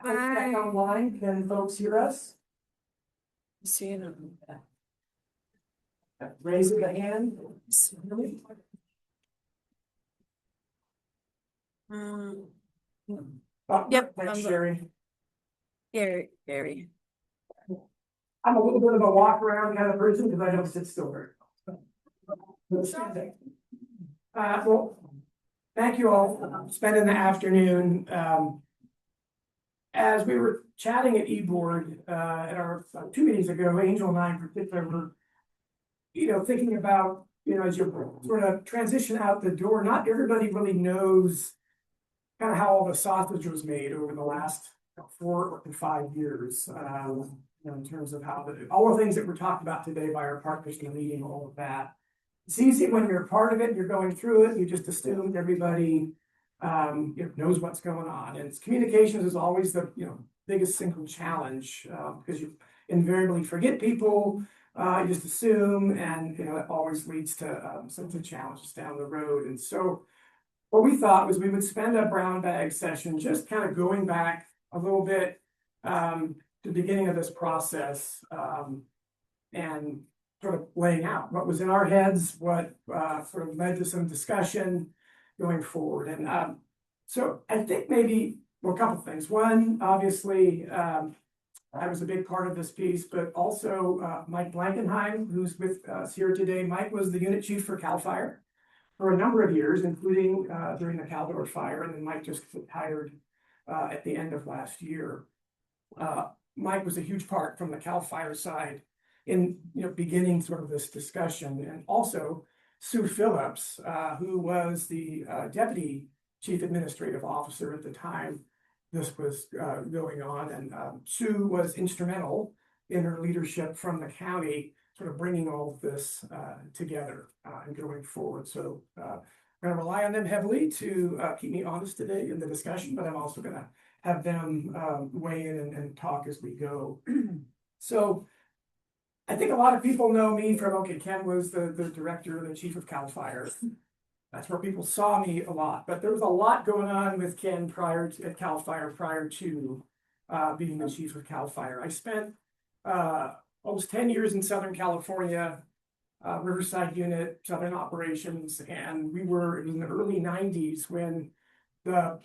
Back online, can folks hear us? Seeing them. Raising the hand. Yep, Thanks, I'm Sherry. Gary. I'm a little bit of a walk around kind of person because I don't sit still very well. Well, thank you all for spending the afternoon. As we were chatting at eBoard at our 2 meetings ago, Angel and I in particular were, thinking about, as you sort of transition out the door, not everybody really knows kind of how all the sausage was made over the last 4 to 5 years. In terms of how all the things that were talked about today by our partners in the meeting, all of that. It's easy when you're part of it, you're going through it, you just assume everybody knows what's going on. And communications is always the biggest single challenge because you invariably forget people, you just assume, and it always leads to some challenges down the road. And so what we thought was we would spend a brown bag session just kind of going back a little bit to the beginning of this process and sort of laying out what was in our heads, what sort of led to some discussion going forward. And so I think maybe, well, a couple of things. One, obviously, I was a big part of this piece, but also Mike Blankenheim, who's with us here today. Mike was the unit chief for CAL FIRE for a number of years, including during the Caldor fire, and then Mike just retired at the end of last year. Mike was a huge part from the CAL FIRE side in beginning sort of this discussion, and also Sue Phillips, who was the deputy chief administrative officer at the time this was going on, and Sue was instrumental in her leadership from the county, sort of bringing all of this together and going forward. So I'm going to rely on them heavily to keep me honest today in the discussion, but I'm also going to have them weigh in and talk as we go. So I think a lot of people know me from, Ken was the director, the chief of CAL FIRE. That's where people saw me a lot, but there was a lot going on with Ken at CAL FIRE prior to being the chief of CAL FIRE. I spent almost 10 years in Southern California, Riverside unit, Southern operations, and it was in the early 90s when the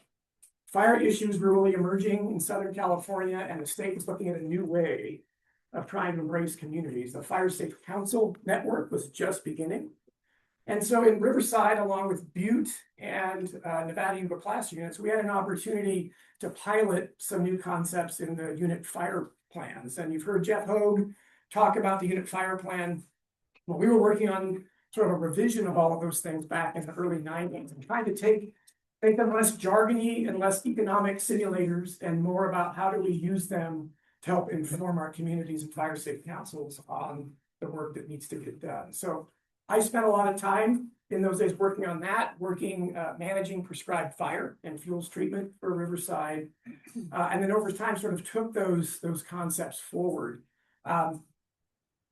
fire issues were really emerging in Southern California, and the state was looking at a new way of trying to embrace communities. The Fire Safe Council network was just beginning. And so in Riverside, along with Butte and Nevada Yuba Class units, we had an opportunity to pilot some new concepts in the unit fire plans. And you've heard Jeff Hogue talk about the unit fire plan. Well, we were working on sort of a revision of all of those things back in the early 90s and trying to make them less jargony and less economic simulators and more about how do we use them to help inform our communities and fire safety councils on the work that needs to get done. So I spent a lot of time in those days working on that, managing prescribed fire and fuels treatment for Riverside. And then over time sort of took those concepts forward.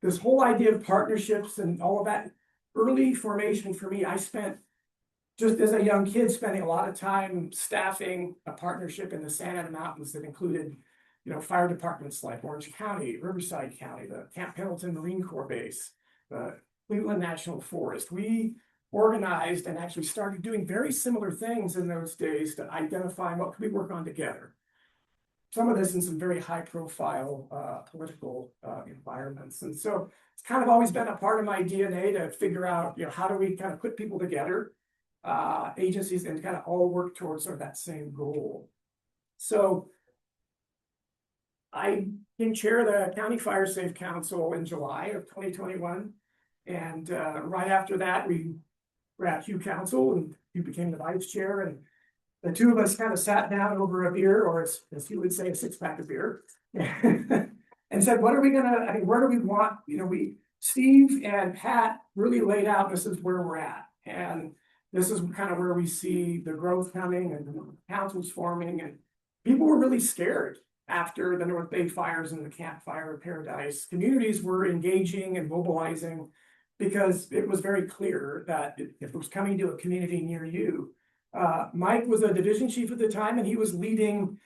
This whole idea of partnerships and all of that early formation for me, I spent just as a young kid spending a lot of time staffing a partnership in the Santa Ana Mountains that included fire departments like Orange County, Riverside County, the Camp Pendleton Marine Corps Base, the Cleveland National Forest. We organized and actually started doing very similar things in those days to identify what could we work on together. Some of this in some very high profile political environments. And so it's kind of always been a part of my DNA to figure out, how do we kind of put people together, agencies, and kind of all work towards sort of that same goal. So I became chair of the County Fire Safe Council in July of 2021. And right after that, we were at Hugh Council and you became the vice chair. And the two of us kind of sat down over a beer, or as he would say, a 6-pack of beer, and said, where do we want, Steve and Pat really laid out, this is where we're at. And this is kind of where we see the growth coming and the councils forming. And people were really scared after the North Bay fires and the Camp Fire of Paradise. Communities were engaging and mobilizing because it was very clear that if it was coming to a community near you, Mike was a division chief at the time, and he was leading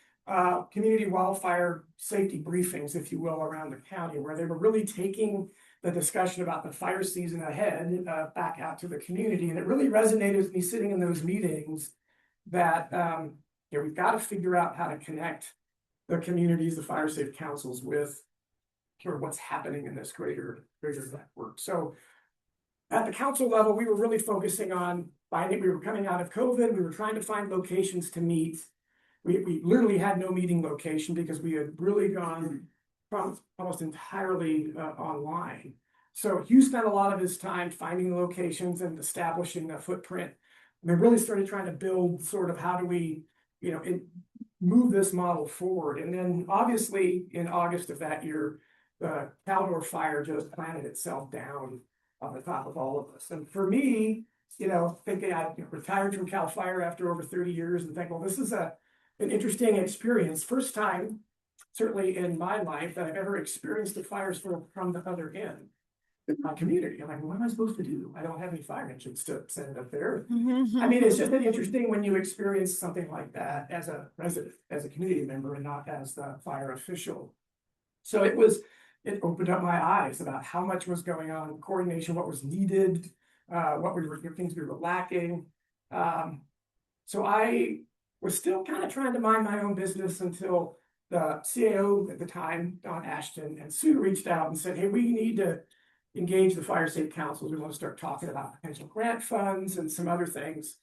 community wildfire safety briefings, if you will, around the county, where they were really taking the discussion about the fire season ahead, back out to the community. And it really resonated with me sitting in those meetings that, we've got to figure out how to connect the communities, the fire safe councils with sort of what's happening in this greater network. So at the council level, we were really focusing on finding, we were coming out of COVID, we were trying to find locations to meet. We literally had no meeting location because we had really gone from almost entirely online. So Hugh spent a lot of his time finding locations and establishing a footprint. And we really started trying to build sort of how do we, move this model forward. And then obviously in August of that year, the Caldor fire just planted itself down on the top of all of us. And for me, thinking I retired from Cal Fire after over 30 years and think, well, this is an interesting experience. First time, certainly in my life, that I've ever experienced the fires from the other end. In my community, I'm like, what am I supposed to do? I don't have any fire engines to send up there. I mean, it's just interesting when you experience something like that as a resident, as a community member, and not as the fire official. So it opened up my eyes about how much was going on, coordination, what was needed, things we were lacking. So I was still kind of trying to mind my own business until the CAO at the time, Don Ashton, and Sue reached out and said, hey, we need to engage the fire safe councils. We want to start talking about potential grant funds and some other things.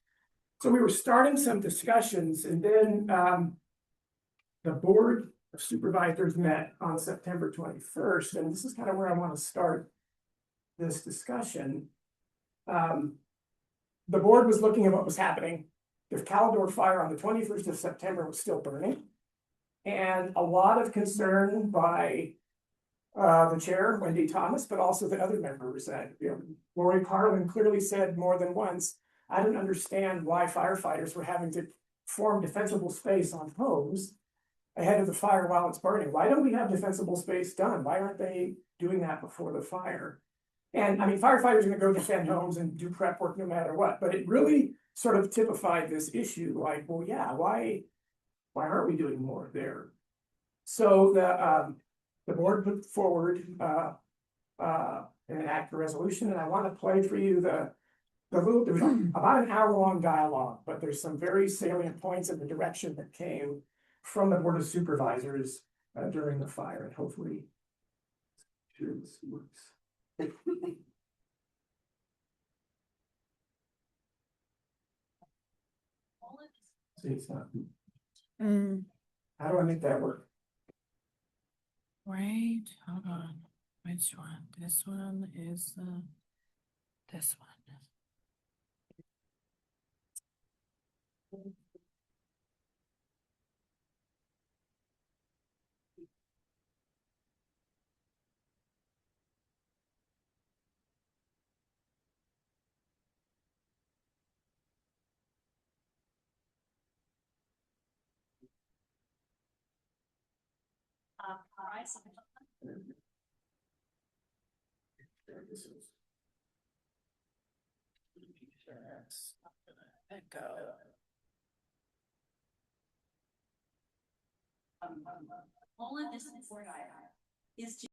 So we were starting some discussions, and then the board of supervisors met on September 21st, and this is kind of where I want to start this discussion. The board was looking at what was happening. The Caldor fire on the 21st of September was still burning, and a lot of concern by the chair, Wendy Thomas, but also the other members. Lori Carlin clearly said more than once, I don't understand why firefighters were having to form defensible space on homes ahead of the fire while it's burning. Why don't we have defensible space done? Why aren't they doing that before the fire? And I mean, firefighters are gonna go defend homes and do prep work no matter what, but it really sort of typified this issue, like, well, yeah, why aren't we doing more there? So the board put forward an act of resolution, and I want to play for you there was about an hour-long dialogue, but there's some very salient points in the direction that came from the board of supervisors during the fire, and hopefully sure this works. See, it's not. How do I make that work? Right, hold on. Which one? This one is this one. There this is. Echo. All of this is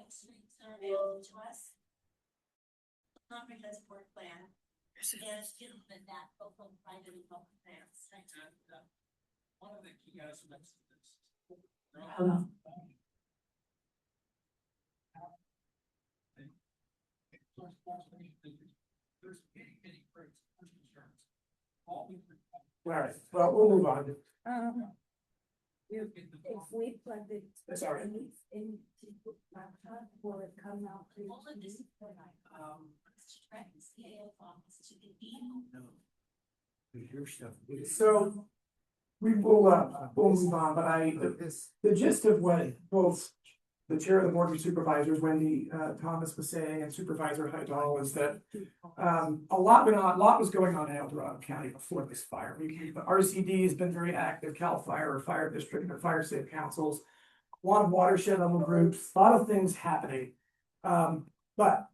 funding streams that are available to us. Comprehensive work plan and implement that both on private and public grants. One of the key aspects of this. There's many groups, concerns. All we. All right, well, we'll move on. If we plug it. That's all right. In, will it come out? All of this is for to track the CAO office to convene. So we will, we'll move on, but the gist of what both the chair of the board of supervisors, Wendy Thomas, was saying, and Supervisor Hydal, was that a lot was going on in El Dorado County before this fire. The RCD has been very active, CAL FIRE, Fire District, the Fire Safe Councils, a lot of watershed level groups, a lot of things happening. But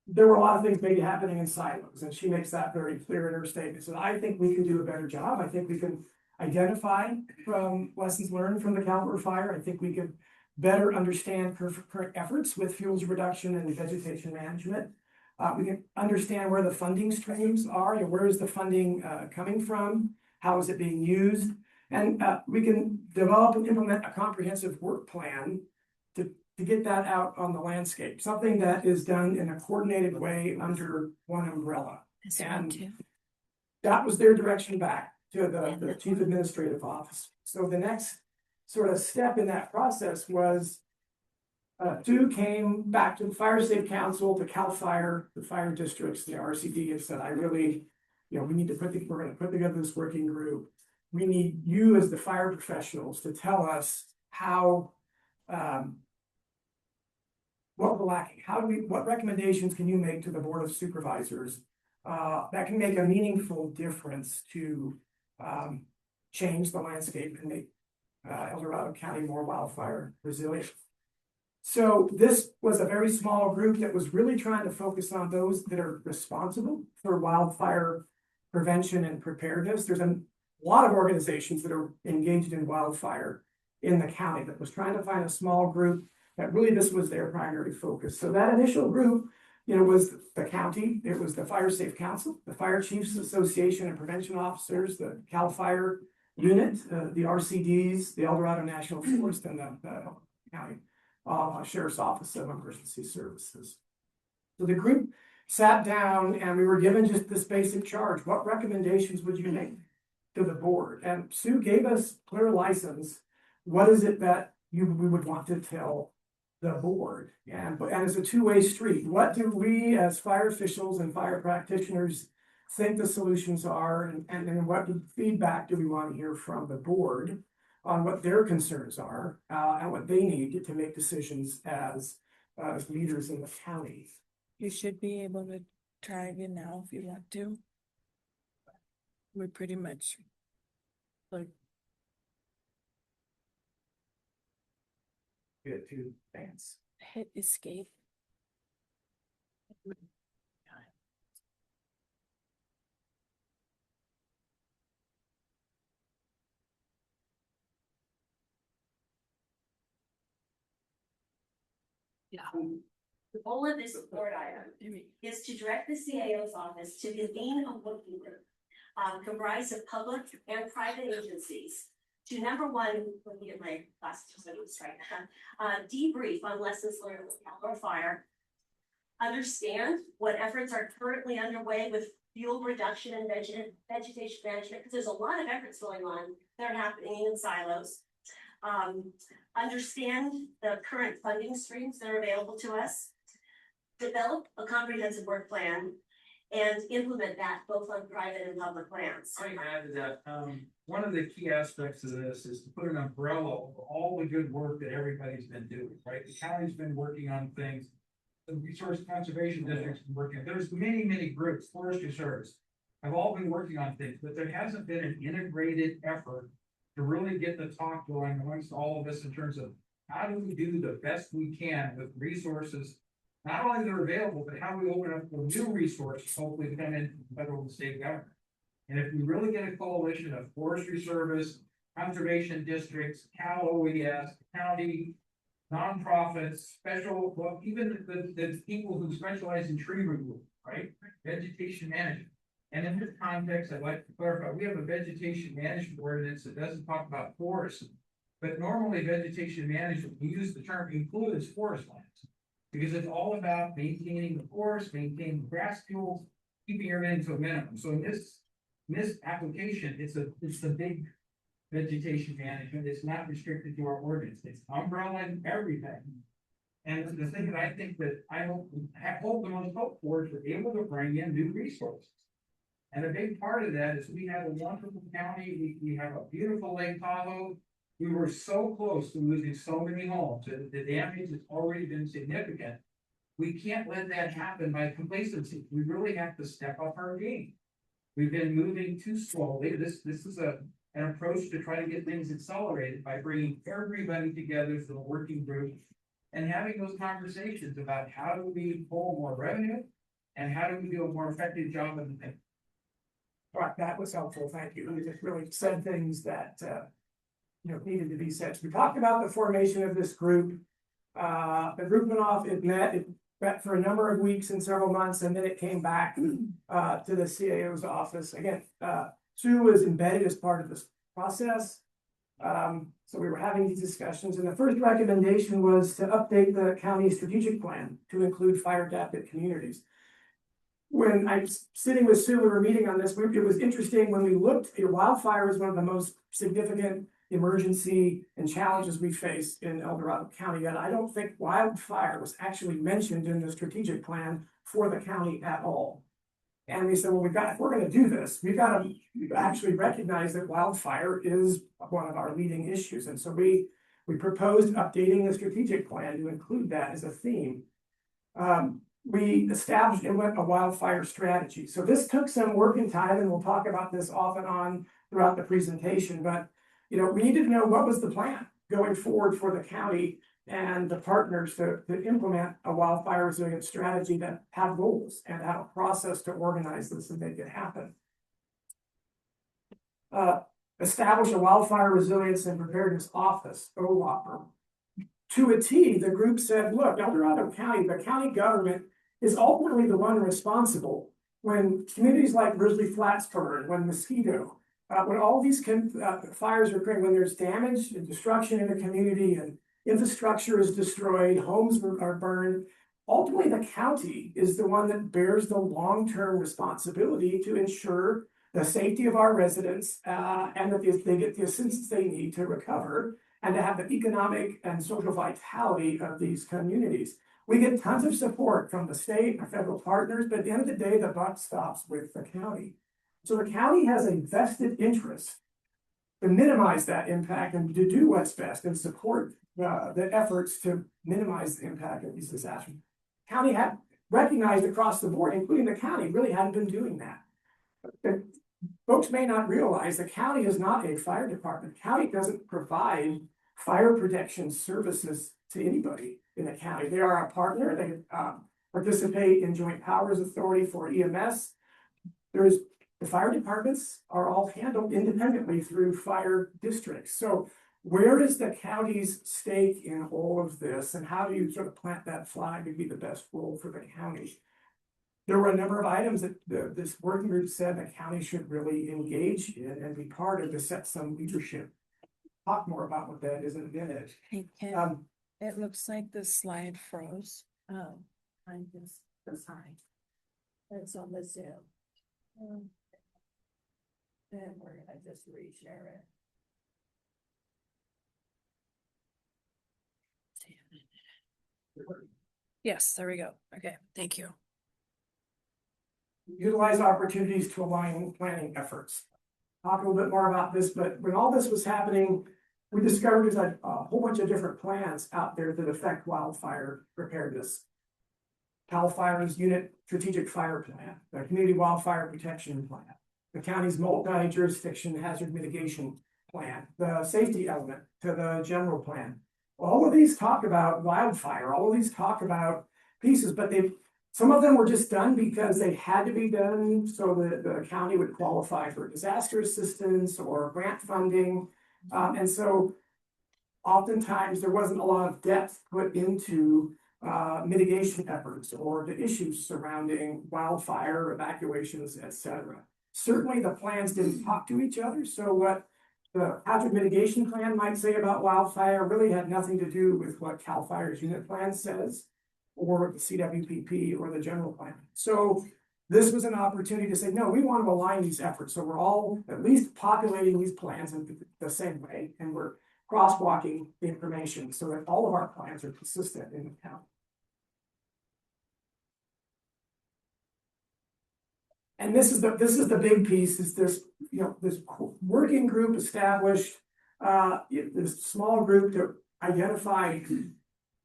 there were a lot of things maybe happening in silos, and she makes that very clear in her statement. So I think we can do a better job. I think we can identify from lessons learned from the Caliber fire. I think we can better understand current efforts with fuels reduction and vegetation management. We can understand where the funding streams are, and where is the funding coming from, how is it being used, and we can develop and implement a comprehensive work plan to get that out on the landscape, something that is done in a coordinated way under one umbrella. This one And too. that was their direction back to the chief administrative office. So the next sort of step in that process was Sue came back to the Fire Safe Council, to CAL FIRE, the fire districts, the RCD, and said, I really, we need to we're gonna put together this working group. We need you as the fire professionals to tell us how what we're lacking. What recommendations can you make to the Board of Supervisors that can make a meaningful difference to change the landscape and make El Dorado County more wildfire resilient? So this was a very small group that was really trying to focus on those that are responsible for wildfire prevention and preparedness. There's a lot of organizations that are engaged in wildfire in the county that was trying to find a small group that really this was their primary focus. So that initial group, was the county, it was the Fire Safe Council, the Fire Chiefs Association and Prevention Officers, the CAL FIRE unit, the RCDs, the El Dorado National Forest, and the county Sheriff's Office of Emergency Services. So the group sat down and we were given just this basic charge. What recommendations would you make to the board? And Sue gave us clear license. What is it that we would want to tell the board? And it's a two-way street. What do we as fire officials and fire practitioners think the solutions are, and what feedback do we want to hear from the board on what their concerns are and what they need to make decisions as leaders in the county? You should be able to try again now if you want to. We're pretty much like Good to dance. hit escape. The goal of this board item is to direct the CAO's office to convene a working group comprised of public and private agencies to number one, let me get my glasses right now, debrief on lessons learned with CAL FIRE, understand what efforts are currently underway with fuel reduction and vegetation management, because there's a lot of efforts going on that are happening in silos. Understand the current funding streams that are available to us, develop a comprehensive work plan, and implement that both on private and public lands. I add to that, one of the key aspects of this is to put an umbrella over all the good work that everybody's been doing, right? The county's been working on things. The Resource Conservation District's been working. There's many groups, Forestry Service, have all been working on things, but there hasn't been an integrated effort to really get the talk going amongst all of us in terms of how do we do the best we can with resources, not only that are available, but how we open up for new resources, hopefully come in from federal and state government. And if we really get a coalition of Forestry Service, conservation districts, Cal OES, county, nonprofits, special, well, even the people who specialize in tree removal, right? Vegetation management. And in this context, I'd like to clarify, we have a vegetation management ordinance that doesn't talk about forests. But normally vegetation management, we use the term includes forest lands. Because it's all about maintaining the forest, maintaining grass fuels, keeping everything to a minimum. So in this application, it's the big vegetation management. It's not restricted to our ordinance. It's umbrella and everything. And the thing that I think that I hope the most hope for is we're able to bring in new resources. And a big part of that is we have a wonderful county. We have a beautiful Lake Tahoe. We were so close to losing so many homes. The damage has already been significant. We can't let that happen by complacency. We really have to step up our game. We've been moving too slowly. This is an approach to try to get things accelerated by bringing everybody together as a working group and having those conversations about how do we pull more revenue and how do we do a more effective job of the thing. All right, that was helpful, thank you. You just really said things that, needed to be said. So we talked about the formation of this group. The group went off, it met for a number of weeks and several months, and then it came back to the CAO's office. Again, Sue was embedded as part of this process. So we were having these discussions, and the first recommendation was to update the county strategic plan to include fire-adapted communities. When I was sitting with Sue, we were meeting on this, it was interesting when we looked, wildfire is one of the most significant emergency and challenges we face in El Dorado County, and I don't think wildfire was actually mentioned in the strategic plan for the county at all. And we said, well, if we're gonna do this, we've got to actually recognize that wildfire is one of our leading issues. And so we proposed updating the strategic plan to include that as a theme. We established a wildfire strategy. So this took some work and time, and we'll talk about this off and on throughout the presentation, but we needed to know what was the plan going forward for the county and the partners to implement a wildfire resilience strategy that have goals and have a process to organize this and make it happen. Establish a wildfire resilience and preparedness office, OWOPR. To a T, the group said, look, El Dorado County, the county government is ultimately the one responsible when communities like Grizzly Flats burn, when Mosquito, when all these fires are occurring, when there's damage and destruction in the community and infrastructure is destroyed, homes are burned. Ultimately, the county is the one that bears the long-term responsibility to ensure the safety of our residents and that they get the assistance they need to recover and to have the economic and social vitality of these communities. We get tons of support from the state and federal partners, but at the end of the day, the buck stops with the county. So the county has a vested interest to minimize that impact and to do what's best and support the efforts to minimize the impact of these disasters. County had recognized across the board, including the county, really hadn't been doing that. But folks may not realize the county is not a fire department. The county doesn't provide fire protection services to anybody in the county. They are a partner. They participate in Joint Powers Authority for EMS. The fire departments are all handled independently through fire districts. So where is the county's stake in all of this, and how do you sort of plant that flag to be the best role for the county? There were a number of items that this working group said the county should really engage in and be part of to set some leadership. Talk more about what that is in a minute. Hey, Ken, it looks like the slide froze. I'm just behind. It's on the Zoom. Then we're gonna just reshare it. Yes, there we go. Okay, thank you. Utilize opportunities to align planning efforts. Talk a little bit more about this, but when all this was happening, we discovered there's a whole bunch of different plans out there that affect wildfire preparedness. CAL FIRE's Unit Strategic Fire Plan, the Community Wildfire Protection Plan, the county's multi-jurisdiction hazard mitigation plan, the safety element to the general plan. All of these talk about wildfire, all of these talk about pieces, but some of them were just done because they had to be done so that the county would qualify for disaster assistance or grant funding. And so oftentimes there wasn't a lot of depth put into mitigation efforts or the issues surrounding wildfire evacuations, et cetera. Certainly, the plans didn't talk to each other, so what the hazard mitigation plan might say about wildfire really had nothing to do with what CAL FIRE's unit plan says, or the CWPP or the general plan. So this was an opportunity to say, no, we want to align these efforts, so we're all at least populating these plans in the same way, and we're crosswalking the information so that all of our plans are consistent in the county. And this is the big piece, is this, this working group established, this small group to identify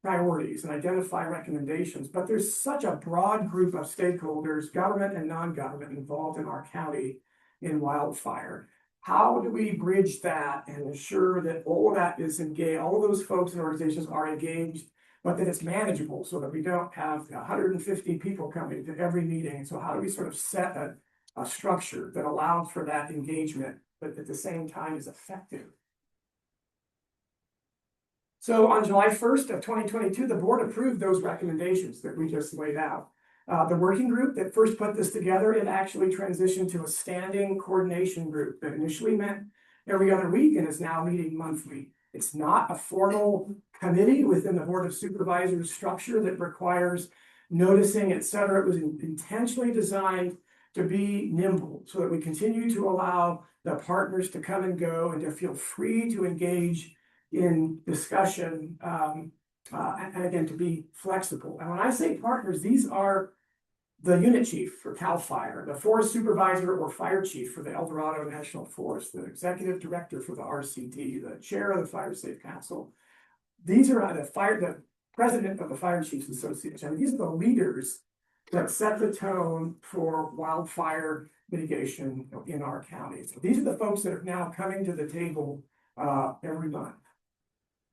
priorities and identify recommendations, but there's such a broad group of stakeholders, government and non-government, involved in our county in wildfire. How do we bridge that and ensure that all of that is engaged, all of those folks and organizations are engaged, but that it's manageable so that we don't have 150 people coming to every meeting? So how do we sort of set a structure that allows for that engagement, but at the same time is effective? So on July 1st of 2022, the board approved those recommendations that we just laid out. The working group that first put this together, it actually transitioned to a standing coordination group that initially met every other week and is now meeting monthly. It's not a formal committee within the Board of Supervisors structure that requires noticing, et cetera. It was intentionally designed to be nimble so that we continue to allow the partners to come and go and to feel free to engage in discussion, and again, to be flexible. And when I say partners, these are the unit chief for CAL FIRE, the forest supervisor or fire chief for the El Dorado National Forest, the executive director for the RCD, the chair of the Fire Safe Council. These are the president of the Fire Chiefs Association. I mean, these are the leaders that set the tone for wildfire mitigation in our county. So these are the folks that are now coming to the table every month.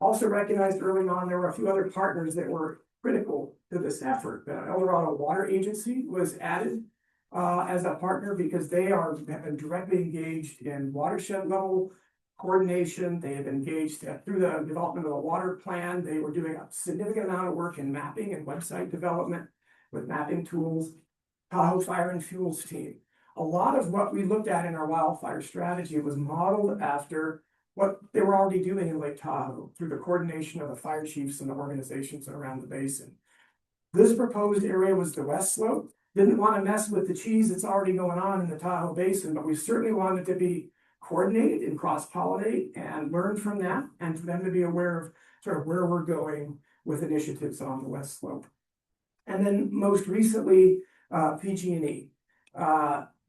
Also recognized early on, there were a few other partners that were critical to this effort. The El Dorado Water Agency was added as a partner because they have been directly engaged in watershed level coordination. They have engaged through the development of a water plan. They were doing a significant amount of work in mapping and website development with mapping tools. Tahoe Fire and Fuels team. A lot of what we looked at in our wildfire strategy was modeled after what they were already doing in Lake Tahoe through the coordination of the fire chiefs and the organizations around the basin. This proposed area was the west slope. Didn't want to mess with the cheese that's already going on in the Tahoe Basin, but we certainly wanted to be coordinated and cross-pollinate and learn from that, and for them to be aware of sort of where we're going with initiatives on the west slope. And then most recently, PG&E.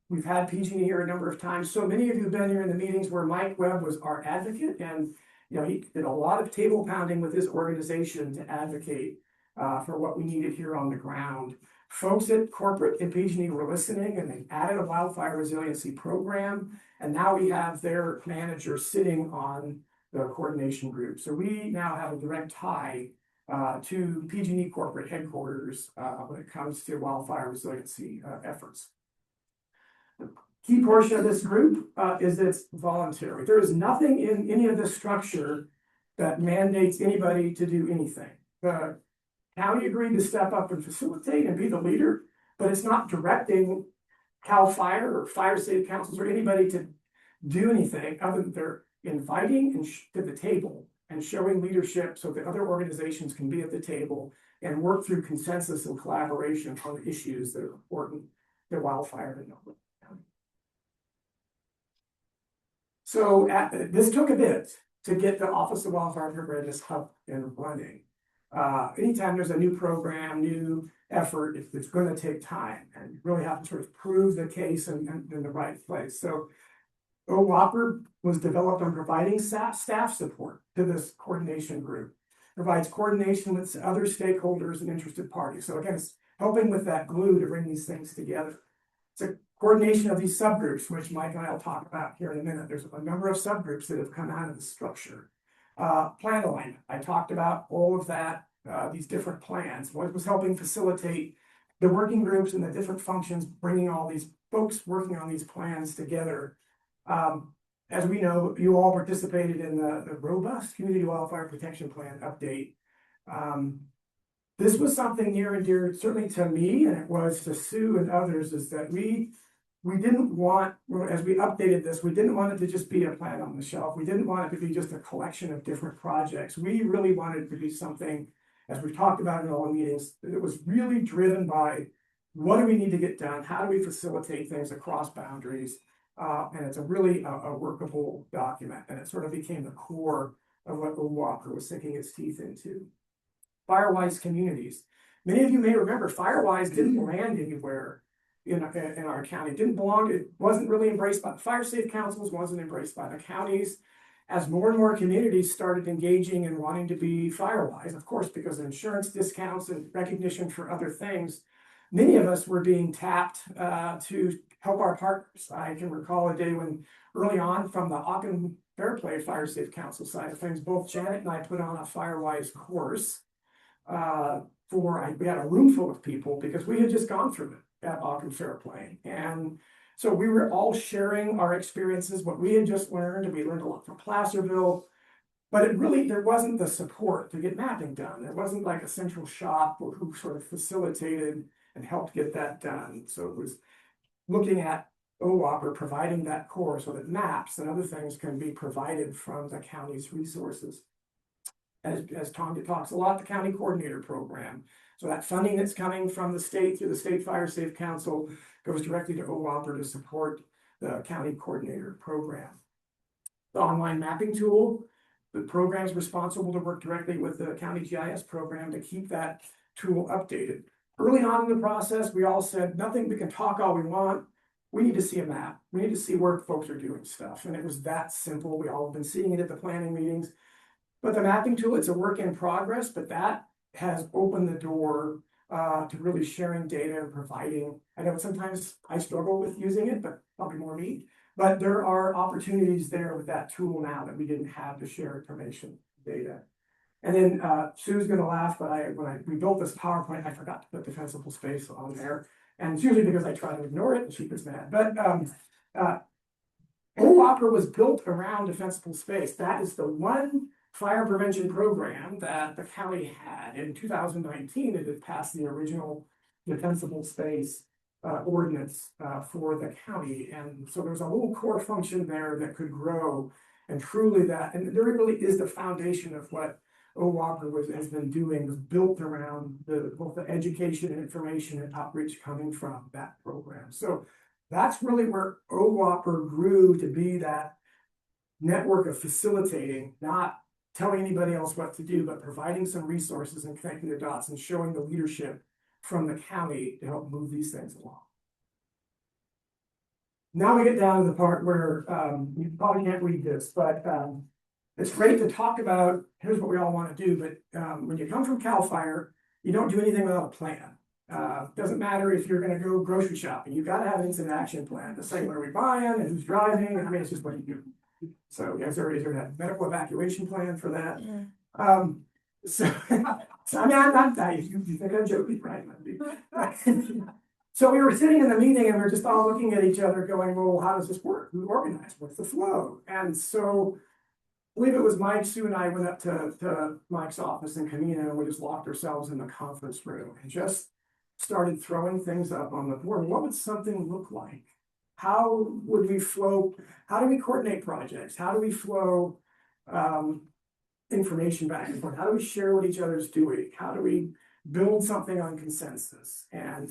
We've had PG&E here a number of times. So many of you have been here in the meetings where Mike Webb was our advocate, and he did a lot of table pounding with his organization to advocate for what we needed here on the ground. Folks at corporate and PG&E were listening, and they added a wildfire resiliency program, and now we have their manager sitting on the coordination group. So we now have a direct tie to PG&E corporate headquarters when it comes to wildfire resiliency efforts. The key portion of this group is that it's voluntary. There is nothing in any of this structure that mandates anybody to do anything. The county agreed to step up and facilitate and be the leader, but it's not directing CAL FIRE or fire safe councils or anybody to do anything other than they're inviting to the table and showing leadership so that other organizations can be at the table and work through consensus and collaboration on the issues that are important to wildfire and County. So this took a bit to get the Office of Wildfire Preparedness up and running. Anytime there's a new program, new effort, it's going to take time, and you really have to sort of prove the case in the right place. So OWOPR was developed on providing staff support to this coordination group, provides coordination with other stakeholders and interested parties. So again, it's helping with that glue to bring these things together. It's a coordination of these subgroups, which Mike and I will talk about here in a minute. There's a number of subgroups that have come out of the structure. Plan alignment. I talked about all of that, these different plans. What was helping facilitate the working groups and the different functions, bringing all these folks working on these plans together. as we know, you all participated in the robust Community Wildfire Protection Plan update. This was something near and dear, certainly to me, and it was to Sue and others, is that we didn't want, as we updated this, we didn't want it to just be a plan on the shelf. We didn't want it to be just a collection of different projects. We really wanted it to be something, as we've talked about in all the meetings, that it was really driven by what do we need to get done? How do we facilitate things across boundaries? And it's a really a workable document, and it sort of became the core of what OWAPR was sinking its teeth into. Firewise communities. Many of you may remember Firewise didn't land anywhere in our county. It didn't belong, it wasn't really embraced by the fire safe councils, wasn't embraced by the counties. As more and more communities started engaging and wanting to be Firewise, of course, because of insurance discounts and recognition for other things, many of us were being tapped to help our partners. I can recall a day when early on from the Auckland Fairplay Fire Safe Council side of things, both Janet and I put on a Firewise course we had a room full of people because we had just gone through it at Auckland Fairplay. And so we were all sharing our experiences, what we had just learned, and we learned a lot from Placerville. But there wasn't the support to get mapping done. There wasn't like a central shop who sort of facilitated and helped get that done. So it was looking at OWAPR providing that core so that maps and other things can be provided from the county's resources. As Tom talks a lot, the county coordinator program. So that funding that's coming from the state through the State Fire Safe Council goes directly to OWAPR to support the county coordinator program. The online mapping tool, the program is responsible to work directly with the county GIS program to keep that tool updated. Early on in the process, we all said, nothing, we can talk all we want. We need to see a map. We need to see where folks are doing stuff. And it was that simple. We all have been seeing it at the planning meetings. But the mapping tool, it's a work in progress, but that has opened the door to really sharing data and providing. I know sometimes I struggle with using it, but probably more me. But there are opportunities there with that tool now that we didn't have to share information, data. And then Sue's gonna laugh, but when we built this PowerPoint, I forgot to put defensible space on there. And it's usually because I try to ignore it and she gets mad. But OWAPR was built around defensible space. That is the one fire prevention program that the county had. In 2019, it had passed the original defensible space ordinance for the county. And so there's a little core function there that could grow, and truly and there really is the foundation of what OWAPR has been doing, was built around both the education and information and outreach coming from that program. So that's really where OWAPR grew to be that network of facilitating, not telling anybody else what to do, but providing some resources and connecting the dots and showing the leadership from the county to help move these things along. Now we get down to the part where you probably can't read this, but it's great to talk about, here's what we all want to do, but when you come from CAL FIRE, you don't do anything without a plan. Doesn't matter if you're going to go grocery shopping, you've got to have an instant action plan to say what are we buying and who's driving. I mean, it's just what you do. So is there a medical evacuation plan for that? Yeah. So I mean, I'm not, you think I'm joking, right? So we were sitting in the meeting and we're just all looking at each other going, well, how does this work? Who organized? What's the flow? And so I believe it was Mike, Sue and I went up to Mike's office in Camino, and we just locked ourselves in the conference room and just started throwing things up on the board. What would something look like? How would we flow? How do we coordinate projects? How do we flow information back and forth? How do we share what each other's doing? How do we build something on consensus? And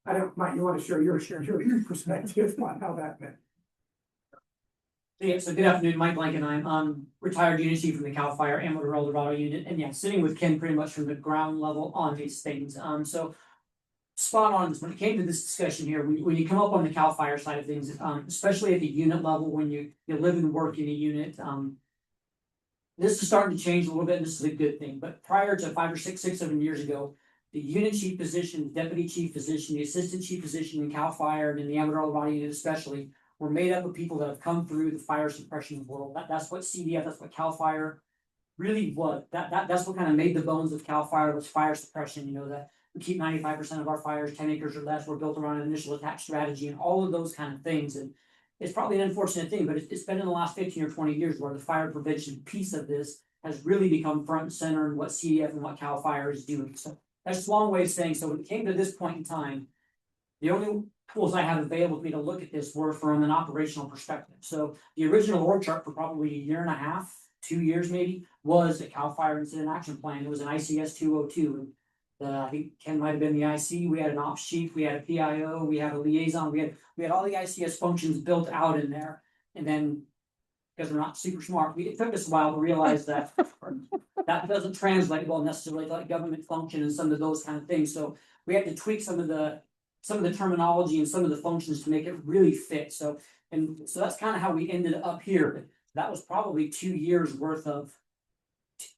I don't, Mike, you want to share your perspective on how that went? Yeah, so good afternoon, Mike Blanken. I'm retired unit chief from the CAL FIRE Amarillo Eldorado unit, and yeah, sitting with Ken pretty much from the ground level on these things. So spot on. When it came to this discussion here, when you come up on the CAL FIRE side of things, especially at the unit level, when you live and work in a unit, this is starting to change a little bit, and this is a good thing. But prior to 5 or 6, 7 years ago, the unit chief position, the deputy chief position, the assistant chief position in CAL FIRE and in the Amarillo Eldorado unit especially, were made up of people that have come through the fire suppression world. That's what CDF, that's what CAL FIRE really was. That's what kind of made the bones of CAL FIRE was fire suppression. You know, that we keep 95% of our fires 10 acres or less. We're built around an initial attack strategy and all of those kind of things. And it's probably an unfortunate thing, but it's been in the last 15 or 20 years where the fire prevention piece of this has really become front and center in what CDF and what CAL FIRE is doing. So that's just a long way of saying, so when it came to this point in time, the only tools I had available to me to look at this were from an operational perspective. So the original org chart for probably a year and a half, 2 years maybe, was a CAL FIRE incident action plan. It was an ICS 202. I think Ken might have been the IC. We had an ops chief, we had a PIO, we had a liaison, we had all the ICS functions built out in there. And then, because we're not super smart, it took us a while to realize that that doesn't translate well necessarily to like government function and some of those kind of things. So we had to tweak some of the terminology and some of the functions to make it really fit. So that's kind of how we ended up here. But that was probably 2 years worth of,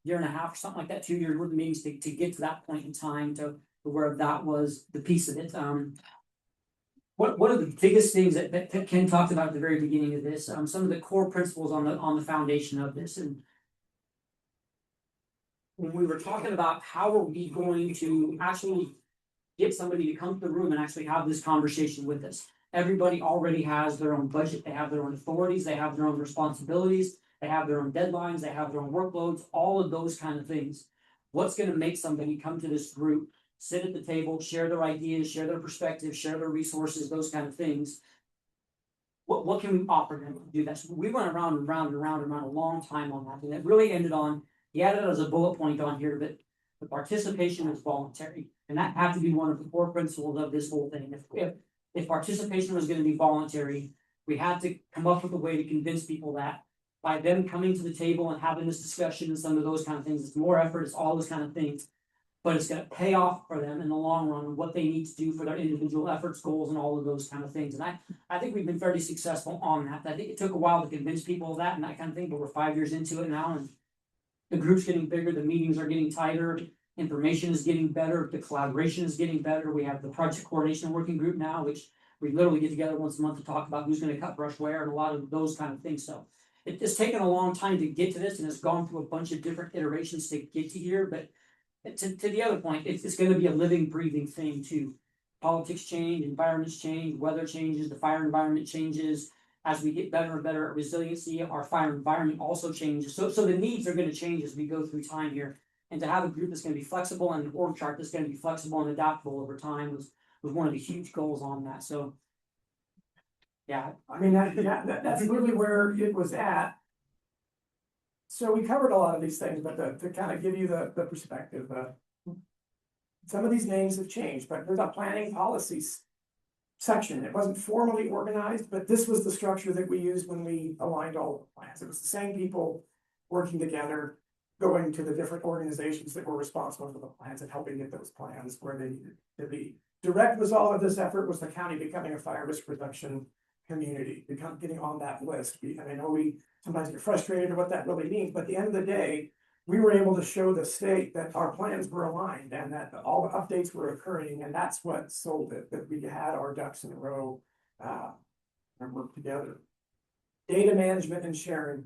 year and a half or something like that, 2 years worth of meetings to get to that point in time to where that was the piece of it. One of the biggest things that Ken talked about at the very beginning of this, some of the core principles on the foundation of this, and when we were talking about how are we going to actually get somebody to come to the room and actually have this conversation with us. Everybody already has their own budget, they have their own authorities, they have their own responsibilities, they have their own deadlines, they have their own workloads, all of those kind of things. What's gonna make somebody come to this group, sit at the table, share their ideas, share their perspectives, share their resources, those kind of things? What can we offer them to do that? So we went around and round and round and round a long time on that, and it really ended on, he added it as a bullet point on here, but the participation is voluntary. And that had to be one of the core principles of this whole thing. If participation was gonna be voluntary, we had to come up with a way to convince people that by them coming to the table and having this discussion and some of those kind of things, it's more effort, it's all those kind of things. But it's gonna pay off for them in the long run and what they need to do for their individual efforts, goals, and all of those kind of things. And I think we've been fairly successful on that. I think it took a while to convince people of that and that kind of thing, but we're 5 years into it now, and the group's getting bigger, the meetings are getting tighter, information is getting better, the collaboration is getting better. We have the project coordination working group now, which we literally get together once a month to talk about who's gonna cut brush where and a lot of those kind of things. So it's taken a long time to get to this, and it's gone through a bunch of different iterations to get to here, but to the other point, it's gonna be a living, breathing thing too. Politics change, environments change, weather changes, the fire environment changes. As we get better and better at resiliency, our fire environment also changes. So the needs are gonna change as we go through time here. And to have a group that's gonna be flexible and an org chart that's gonna be flexible and adaptable over time was one of the huge goals on that. So yeah, I mean, that's really where it was at. So we covered a lot of these things, but to kind of give you the perspective, some of these names have changed, but there's a planning policies section. It wasn't formally organized, but this was the structure that we used when we aligned all the plans. It was the same people working together, going to the different organizations that were responsible for the plans and helping get those plans where they needed to be. Direct result of this effort was the county becoming a fire risk reduction community, getting on that list. And I know we sometimes get frustrated at what that really means, but at the end of the day, we were able to show the state that our plans were aligned and that all the updates were occurring, and that's what sold it, that we had our ducks in a row and worked together. Data management and sharing.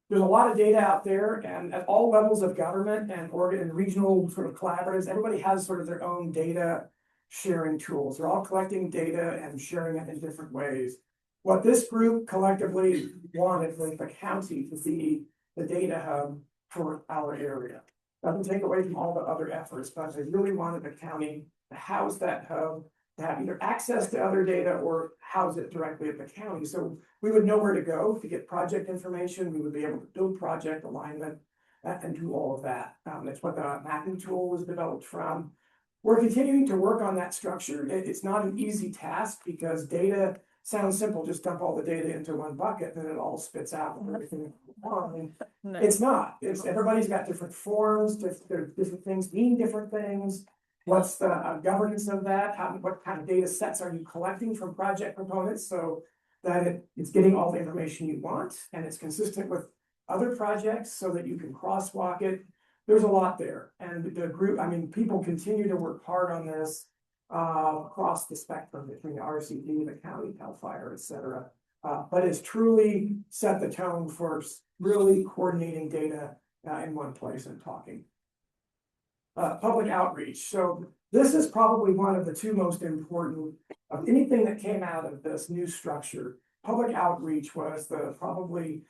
There's a lot of data out there, and at all levels of government and regional sort of collaboratives, everybody has sort of their own data sharing tools. They're all collecting data and sharing it in different ways. What this group collectively wanted was the county to be the data hub for our area. Doesn't take away from all the other efforts, but they really wanted the county to house that hub, to have either access to other data or house it directly at the county. So we would know where to go to get project information. We would be able to build project alignment and do all of that. That's what the mapping tool was developed from. We're continuing to work on that structure. It's not an easy task because data sounds simple, just dump all the data into one bucket and it all spits out and everything. No. It's not. Everybody's got different forms, different things mean different things. What's the governance of that? What kind of data sets are you collecting from project components so that it's getting all the information you want and it's consistent with other projects so that you can crosswalk it. There's a lot there, and the group, I mean, people continue to work hard on this across the spectrum between the RCD, the county, CAL FIRE, et cetera. But it's truly set the tone for really coordinating data in one place and talking. Public outreach. So this is probably one of the two most important of anything that came out of this new structure. public outreach was probably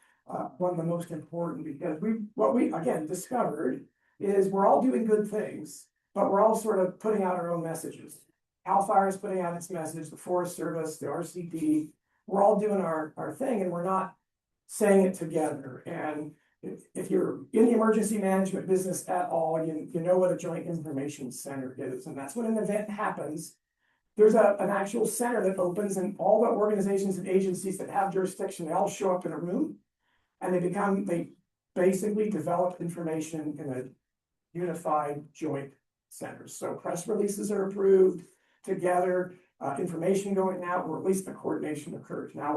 one of the most important, because what we again discovered is we're all doing good things, but we're all sort of putting out our own messages. CAL FIRE is putting out its message, the Forest Service, the RCD, we're all doing our thing, and we're not saying it together. And if you're in the emergency management business at all, you know what a joint information center is, and that's when an event happens. There's an actual center that opens, and all the organizations and agencies that have jurisdiction, they all show up in a room. And they basically develop information in a unified joint center. So press releases are approved together, information going out, or at least the coordination occurs. Now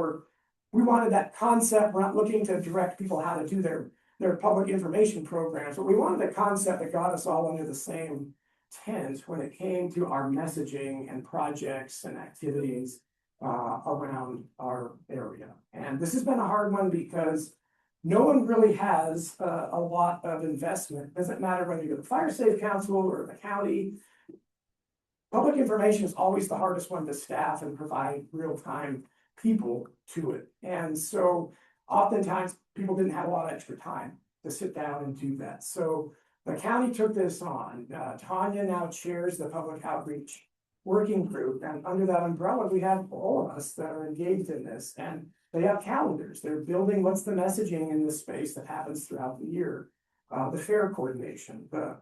we wanted that concept. We're not looking to direct people how to do their public information programs, but we wanted a concept that got us all under the same tent when it came to our messaging and projects and activities around our area. And this has been a hard one because no one really has a lot of investment. Doesn't matter whether you're the Fire Safe Council or the county. Public information is always the hardest one to staff and provide real-time people to it. And so oftentimes people didn't have a lot of extra time to sit down and do that. So the county took this on. Tanya now chairs the public outreach working group, and under that umbrella, we have all of us that are engaged in this, and they have calendars. They're building what's the messaging in this space that happens throughout the year. The fair coordination, the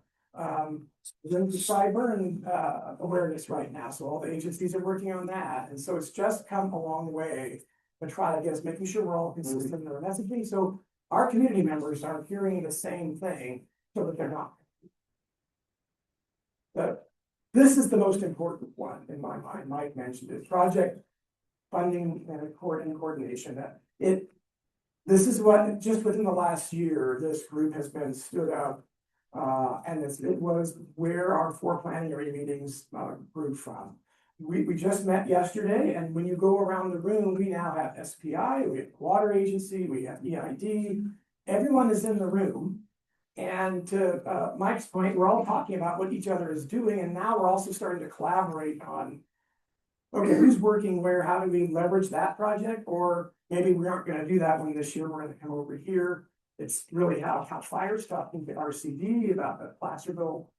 cyber awareness right now. So all the agencies are working on that. And so it's just come a long way to try to get us making sure we're all consistent in our messaging. So our community members are hearing the same thing so that they're not. But this is the most important one in my mind. Mike mentioned it, project funding and coordination. This is what, just within the last year, this group has been stood up. And it was where our 4 planning area meetings grew from. We just met yesterday, and when you go around the room, we now have SPI, we have Water Agency, we have EID. Everyone is in the room. And to Mike's point, we're all talking about what each other is doing, and now we're also starting to collaborate on, okay, who's working where, how do we leverage that project? Or maybe we aren't gonna do that one this year, we're gonna come over here. It's really how CAL FIRE's talking to RCD about the Placerville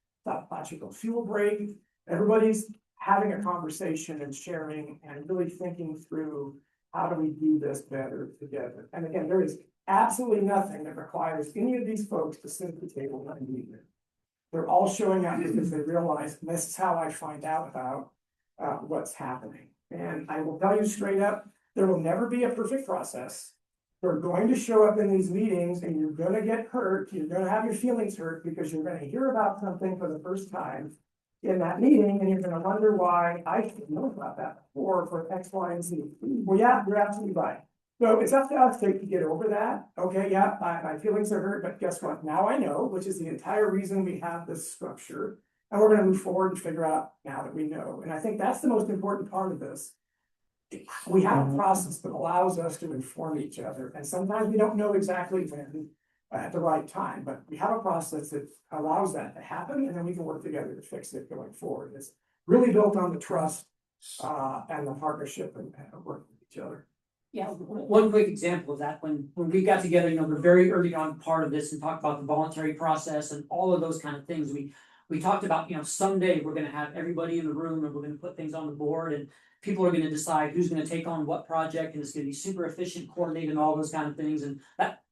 fuel break. Everybody's having a conversation and sharing and really thinking through how do we do this better together. And again, there is absolutely nothing that requires any of these folks to sit at the table and meet with. They're all showing up because they realize this is how I find out about what's happening. And I will tell you straight up, there will never be a perfect process. You're going to show up in these meetings and you're gonna get hurt, you're gonna have your feelings hurt because you're gonna hear about something for the first time in that meeting, and you're gonna wonder why I didn't know about that before for X, Y, and Z. Well, yeah, you're absolutely right. So it's up to us to get over that. Okay, yeah, my feelings are hurt, but guess what? Now I know, which is the entire reason we have this structure. And we're gonna move forward and figure out now that we know. And I think that's the most important part of this. We have a process that allows us to inform each other, and sometimes we don't know exactly when at the right time, but we have a process that allows that to happen, and then we can work together to fix it going forward. It's really built on the trust and the partnership and working with each other. Yeah, one quick example of that, when we got together, the very early on part of this and talked about the voluntary process and all of those kind of things, we talked about, someday we're gonna have everybody in the room and we're gonna put things on the board and people are gonna decide who's gonna take on what project, and it's gonna be super efficient, coordinated, and all those kind of things, and that,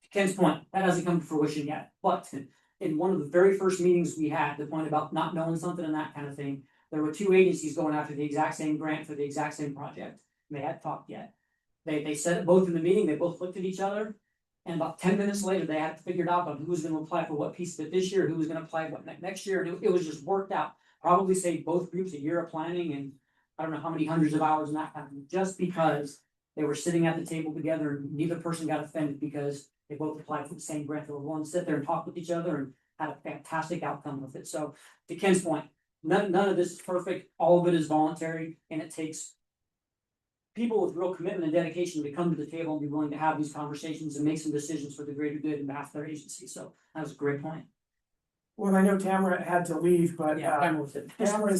to Ken's point, that hasn't come to fruition yet, but in one of the very first meetings we had, the point about not knowing something and that kind of thing, there were 2 agencies going after the exact same grant for the exact same project, and they hadn't talked yet. They said it both in the meeting, they both looked at each other, and about 10 minutes later, they had figured out on who was gonna apply for what piece of it this year, who was gonna apply what next year, and it was just worked out. Probably saved both groups a year of planning and I don't know how many hundreds of hours and that kind of thing, just because they were sitting at the table together and neither person got offended because they both applied for the same grant. They were willing to sit there and talk with each other and had a fantastic outcome with it. So to Ken's point, none of this is perfect, all of it is voluntary, and it takes people with real commitment and dedication to come to the table and be willing to have these conversations and make some decisions for the greater good and behalf of their agency. So that was a great point. Well, I know Tamara had to leave, but Tamara's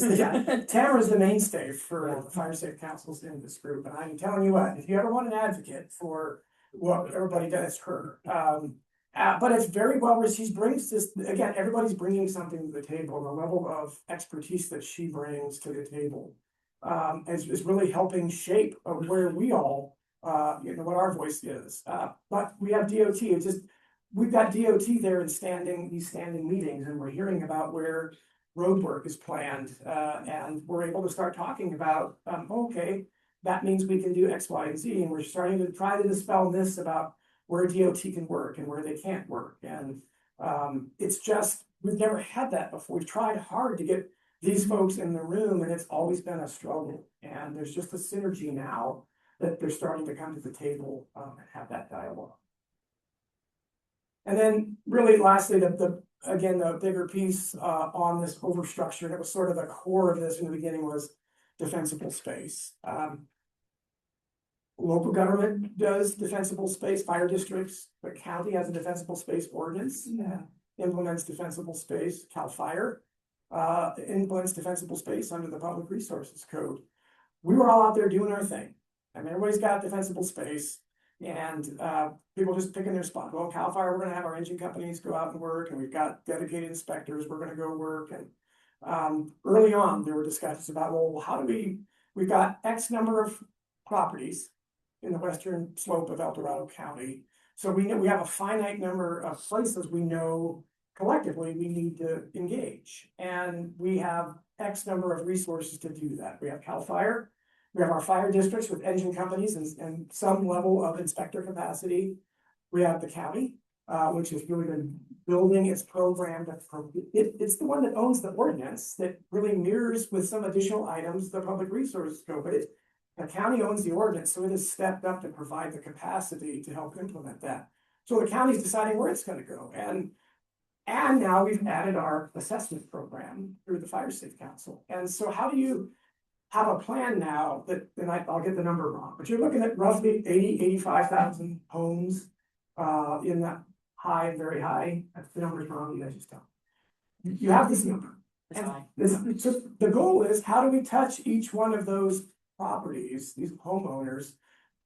the mainstay for the Fire Safe Councils in this group, and I'm telling you what, if you ever want an advocate for what everybody does, her. But it's very well received. She brings this, again, everybody's bringing something to the table, the level of expertise that she brings to the table. Is really helping shape of where we all, what our voice is. But we have DOT, it's just, we've got DOT there in these standing meetings, and we're hearing about where road work is planned. And we're able to start talking about, okay, that means we can do X, Y, and Z, and we're starting to try to dispel this about where DOT can work and where they can't work. And it's just, we've never had that before. We've tried hard to get these folks in the room, and it's always been a struggle. And there's just a synergy now that they're starting to come to the table and have that dialogue. And then really lastly, the bigger piece on this overstructure, and it was sort of the core of this in the beginning, was defensible space. Local government does defensible space, fire districts, the county has a defensible space ordinance, implements defensible space, CAL FIRE implements defensible space under the Public Resources Code. We were all out there doing our thing. I mean, everybody's got defensible space, and people just picking their spot. Well, CAL FIRE, we're gonna have our engine companies go out and work, and we've got dedicated inspectors, we're gonna go work. And early on, there were discussions about, well, how do we've got X number of properties in the western slope of El Dorado County. So we know we have a finite number of places we know collectively we need to engage. And we have X number of resources to do that. We have CAL FIRE, we have our fire districts with engine companies and some level of inspector capacity. We have the county, which has really been building its program. It's the one that owns the ordinance that really mirrors with some additional items the Public Resources Code, but the county owns the ordinance, so it has stepped up to provide the capacity to help implement that. So the county's deciding where it's gonna go. And now we've added our assessment program through the Fire Safe Council. And so how do you have a plan now that, and I'll get the number wrong, but you're looking at roughly 85,000 homes in that high, very high, if the number's wrong, you guys just tell. You have this number. And so the goal is, how do we touch each one of those properties, these homeowners,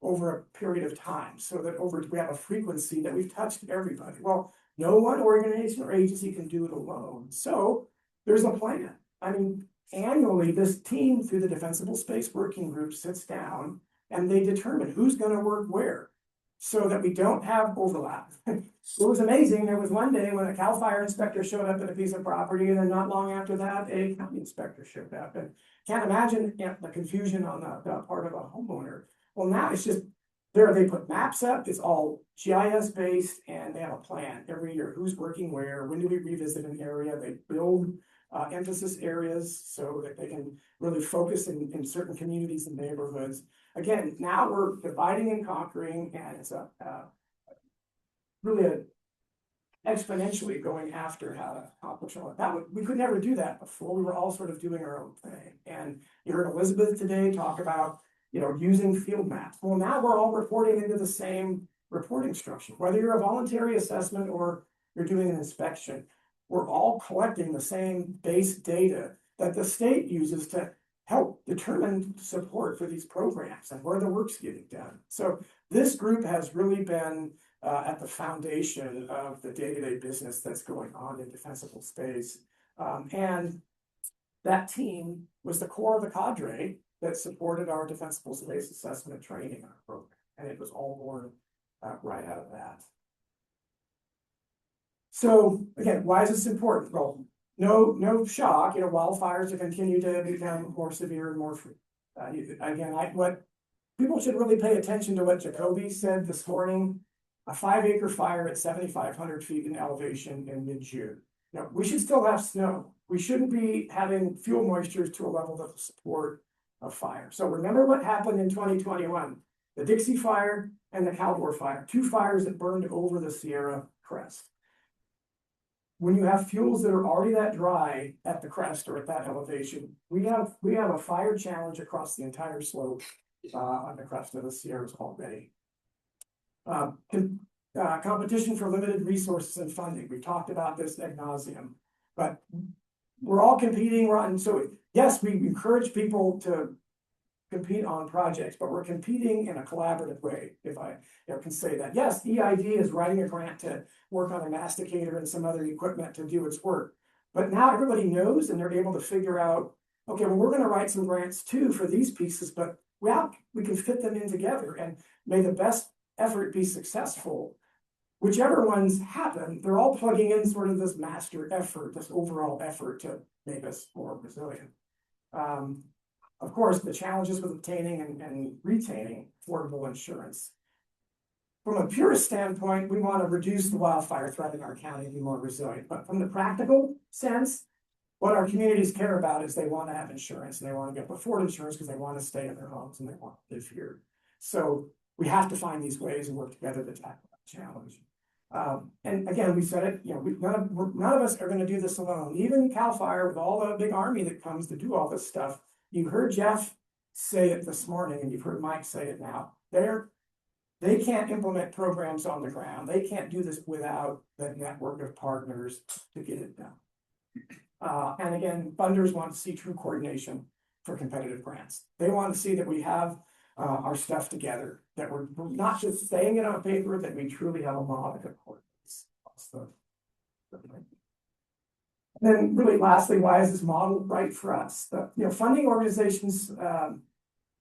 over a period of time, so that we have a frequency that we've touched everybody. Well, no one organization or agency can do it alone. So there's a plan. I mean, annually, this team through the Defensible Space Working Group sits down and they determine who's gonna work where, so that we don't have overlap. It was amazing. There was one day when a CAL FIRE inspector showed up at a piece of property, and then not long after that, a county inspector showed up. And can't imagine the confusion on the part of a homeowner. Well, now it's just, they put maps up, it's all GIS based, and they have a plan every year, who's working where, when do we revisit an area, they build emphasis areas so that they can really focus in certain communities and neighborhoods. Again, now we're dividing and conquering, and it's really exponentially going after how to accomplish all that. We could never do that before. We were all sort of doing our own thing. And you heard Elizabeth today talk about, using field maps. Well, now we're all reporting into the same reporting structure, whether you're a voluntary assessment or you're doing an inspection. We're all collecting the same base data that the state uses to help determine support for these programs and where the work's getting done. So this group has really been at the foundation of the day-to-day business that's going on in defensible space. And that team was the core of the cadre that supported our defensible space assessment and training program. And it was all born right out of that. So again, why is this important? Well, no shock, wildfires have continued to become more severe and more what people should really pay attention to what Jacoby said this morning. A 5-acre fire at 7,500 feet in elevation in mid-June. Now, we should still have snow. We shouldn't be having fuel moisture to a level that will support a fire. So remember what happened in 2021, the Dixie Fire and the Caldor Fire, 2 fires that burned over the Sierra crest. When you have fuels that are already that dry at the crest or at that elevation, we have a fire challenge across the entire slope on the crest of the Sierras already. Competition for limited resources and funding. We talked about this ad nauseum. But we're all competing, and so, yes, we encourage people to compete on projects, but we're competing in a collaborative way, if I can say that. Yes, EID is writing a grant to work on a masticator and some other equipment to do its work. But now everybody knows and they're able to figure out, okay, well, we're gonna write some grants too for these pieces, but we can fit them in together, and may the best effort be successful. Whichever ones happen, they're all plugging in sort of this master effort, this overall effort to make us more resilient. Of course, the challenges with obtaining and retaining affordable insurance. From a purist standpoint, we want to reduce the wildfire threat in our county and be more resilient. But from the practical sense, what our communities care about is they want to have insurance, and they want to be able to afford insurance because they want to stay in their homes and they want to live here. So we have to find these ways and work together to tackle that challenge. And again, we said it, none of us are going to do this alone. Even CAL FIRE, with all the big army that comes to do all this stuff, you heard Jeff say it this morning, and you've heard Mike say it now. They can't implement programs on the ground. They can't do this without the network of partners to get it done. And again, funders want to see true coordination for competitive grants. They want to see that we have our stuff together, that we're not just saying it on paper, that we truly have a model that coordinates. Then really lastly, why is this model right for us? Funding organizations, they're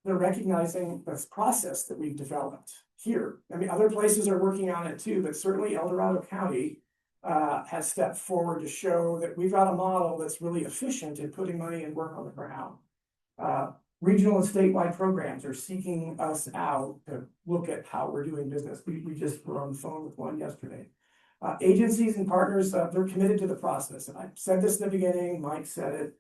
recognizing this process that we've developed here. I mean, other places are working on it too, but certainly El Dorado County has stepped forward to show that we've got a model that's really efficient in putting money and work on the ground. Regional and statewide programs are seeking us out to look at how we're doing business. We just were on the phone with one yesterday. Agencies and partners, they're committed to the process. And I said this in the beginning, Mike said it.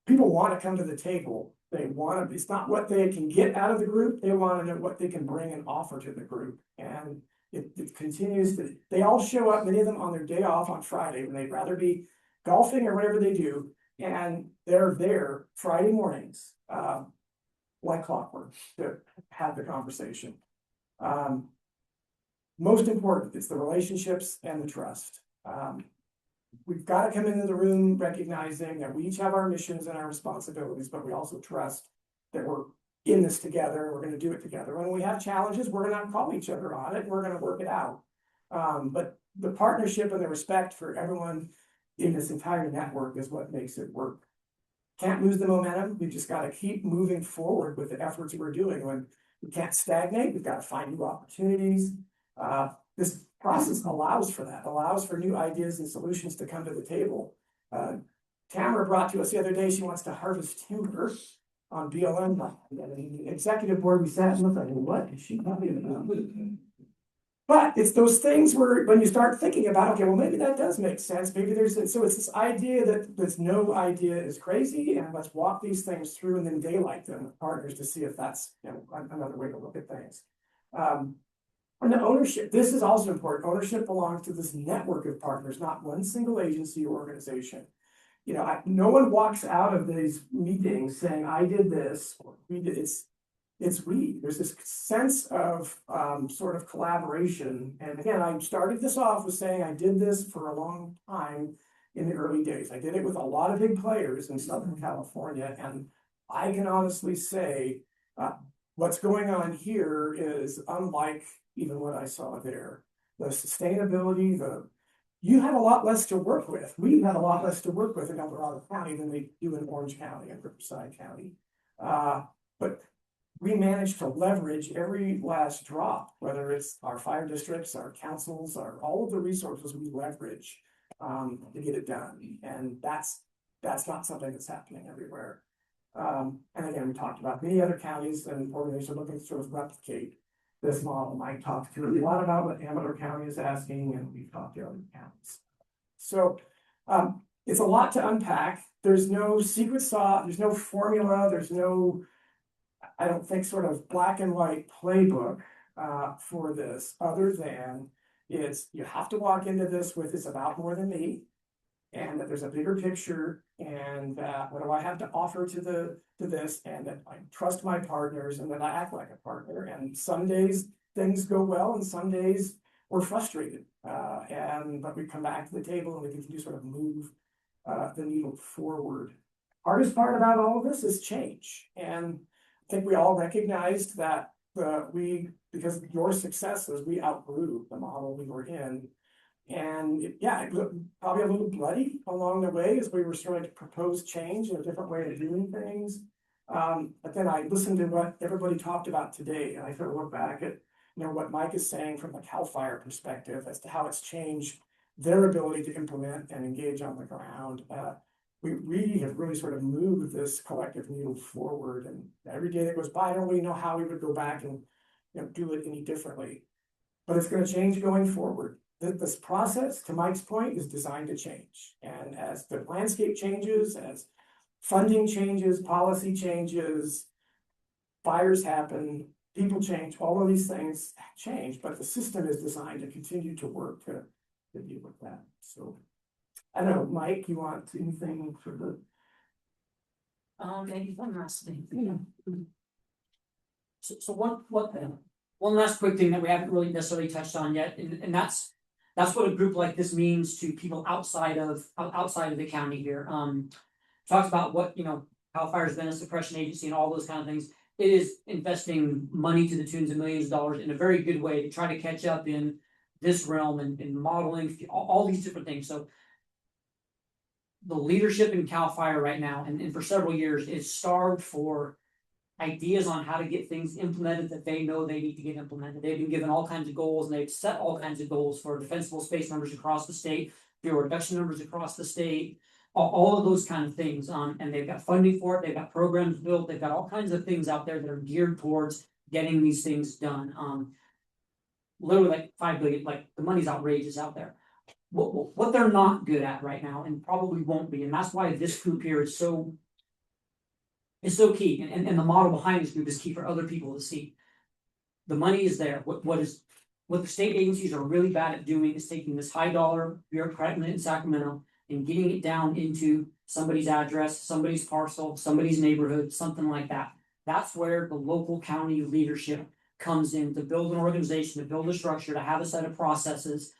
People want to come to the table. They want to, it's not what they can get out of the group. They want to know what they can bring and offer to the group. And it continues to, they all show up, many of them on their day off on Friday when they'd rather be golfing or whatever they do. And they're there Friday mornings, like clockwork, to have the conversation. Most important, it's the relationships and the trust. We've got to come into the room recognizing that we each have our missions and our responsibilities, but we also trust that we're in this together. We're going to do it together. When we have challenges, we're going to call each other on it. And we're going to work it out. But the partnership and the respect for everyone in this entire network is what makes it work. Can't lose the momentum. We've just got to keep moving forward with the efforts we're doing. When we can't stagnate, we've got to find new opportunities. This process allows for that, allows for new ideas and solutions to come to the table. Tamara brought to us the other day, she wants to harvest timber on BLM land. And the executive board, we sat and looked like, what is she talking about? But it's those things where when you start thinking about, okay, well, maybe that does make sense. Maybe so it's this idea that there's no idea is crazy, and let's walk these things through and then daylight them with partners to see if that's another way to look at things. And the ownership, this is also important. Ownership belongs to this network of partners, not one single agency or organization. No one walks out of these meetings saying, I did this, or we did it's we. There's this sense of sort of collaboration. And again, I started this off with saying I did this for a long time in the early days. I did it with a lot of big players in Southern California. And I can honestly say what's going on here is unlike even what I saw there. The sustainability, you have a lot less to work with. We have a lot less to work with in El Dorado County than they do in Orange County and Riverside County. But we managed to leverage every last drop, whether it's our fire districts, our councils, all of the resources we leverage to get it done. And that's not something that's happening everywhere. And again, we talked about many other counties and organizations looking to sort of replicate this model. Mike talked to a lot about what Amador County is asking, and we've talked to other counties. So it's a lot to unpack. There's no secret sauce, there's no formula, there's no, I don't think, sort of black and white playbook for this, other than you have to walk into this with it's about more than me, and that there's a bigger picture, and what do I have to offer to this, and that I trust my partners, and that I act like a partner. And some days things go well, and some days we're frustrated. But we come back to the table and we continue to sort of move the needle forward. Hardest part about all of this is change. And I think we all recognized that because of your successes, we outgrew the model we were in. And it was probably a little bloody along the way as we were starting to propose change and a different way of doing things. But then I listened to what everybody talked about today, and I sort of look back at what Mike is saying from the CAL FIRE perspective as to how it's changed their ability to implement and engage on the ground. We have really sort of moved this collective needle forward, and every day that goes by, I don't really know how we would go back and do it any differently. But it's going to change going forward. This process, to Mike's point, is designed to change. And as the landscape changes, as funding changes, policy changes, fires happen, people change, all of these things change, but the system is designed to continue to work to deal with that. So I don't know, Mike, you want anything for the? Maybe one last thing. So one last quick thing that we haven't really necessarily touched on yet, and that's what a group like this means to people outside of the county here. Talks about what, CAL FIRE's been a suppression agency and all those kind of things. It is investing money to the tunes of millions of dollars in a very good way to try to catch up in this realm and modeling all these different things. So the leadership in CAL FIRE right now, and for several years, is starved for ideas on how to get things implemented that they know they need to get implemented. They've been given all kinds of goals, and they've set all kinds of goals for defensible space numbers across the state, fuel reduction numbers across the state, all of those kind of things. And they've got funding for it, they've got programs built, they've got all kinds of things out there that are geared towards getting these things done. Literally like $5 billion, like the money's outrageous out there. What they're not good at right now, and probably won't be, and that's why this group here is so key, and the model behind this group is key for other people to see. The money is there. What the state agencies are really bad at doing is taking this high dollar bureaucratic in Sacramento and getting it down into somebody's address, somebody's parcel, somebody's neighborhood, something like that. That's where the local county leadership comes in to build an organization, to build a structure, to have a set of processes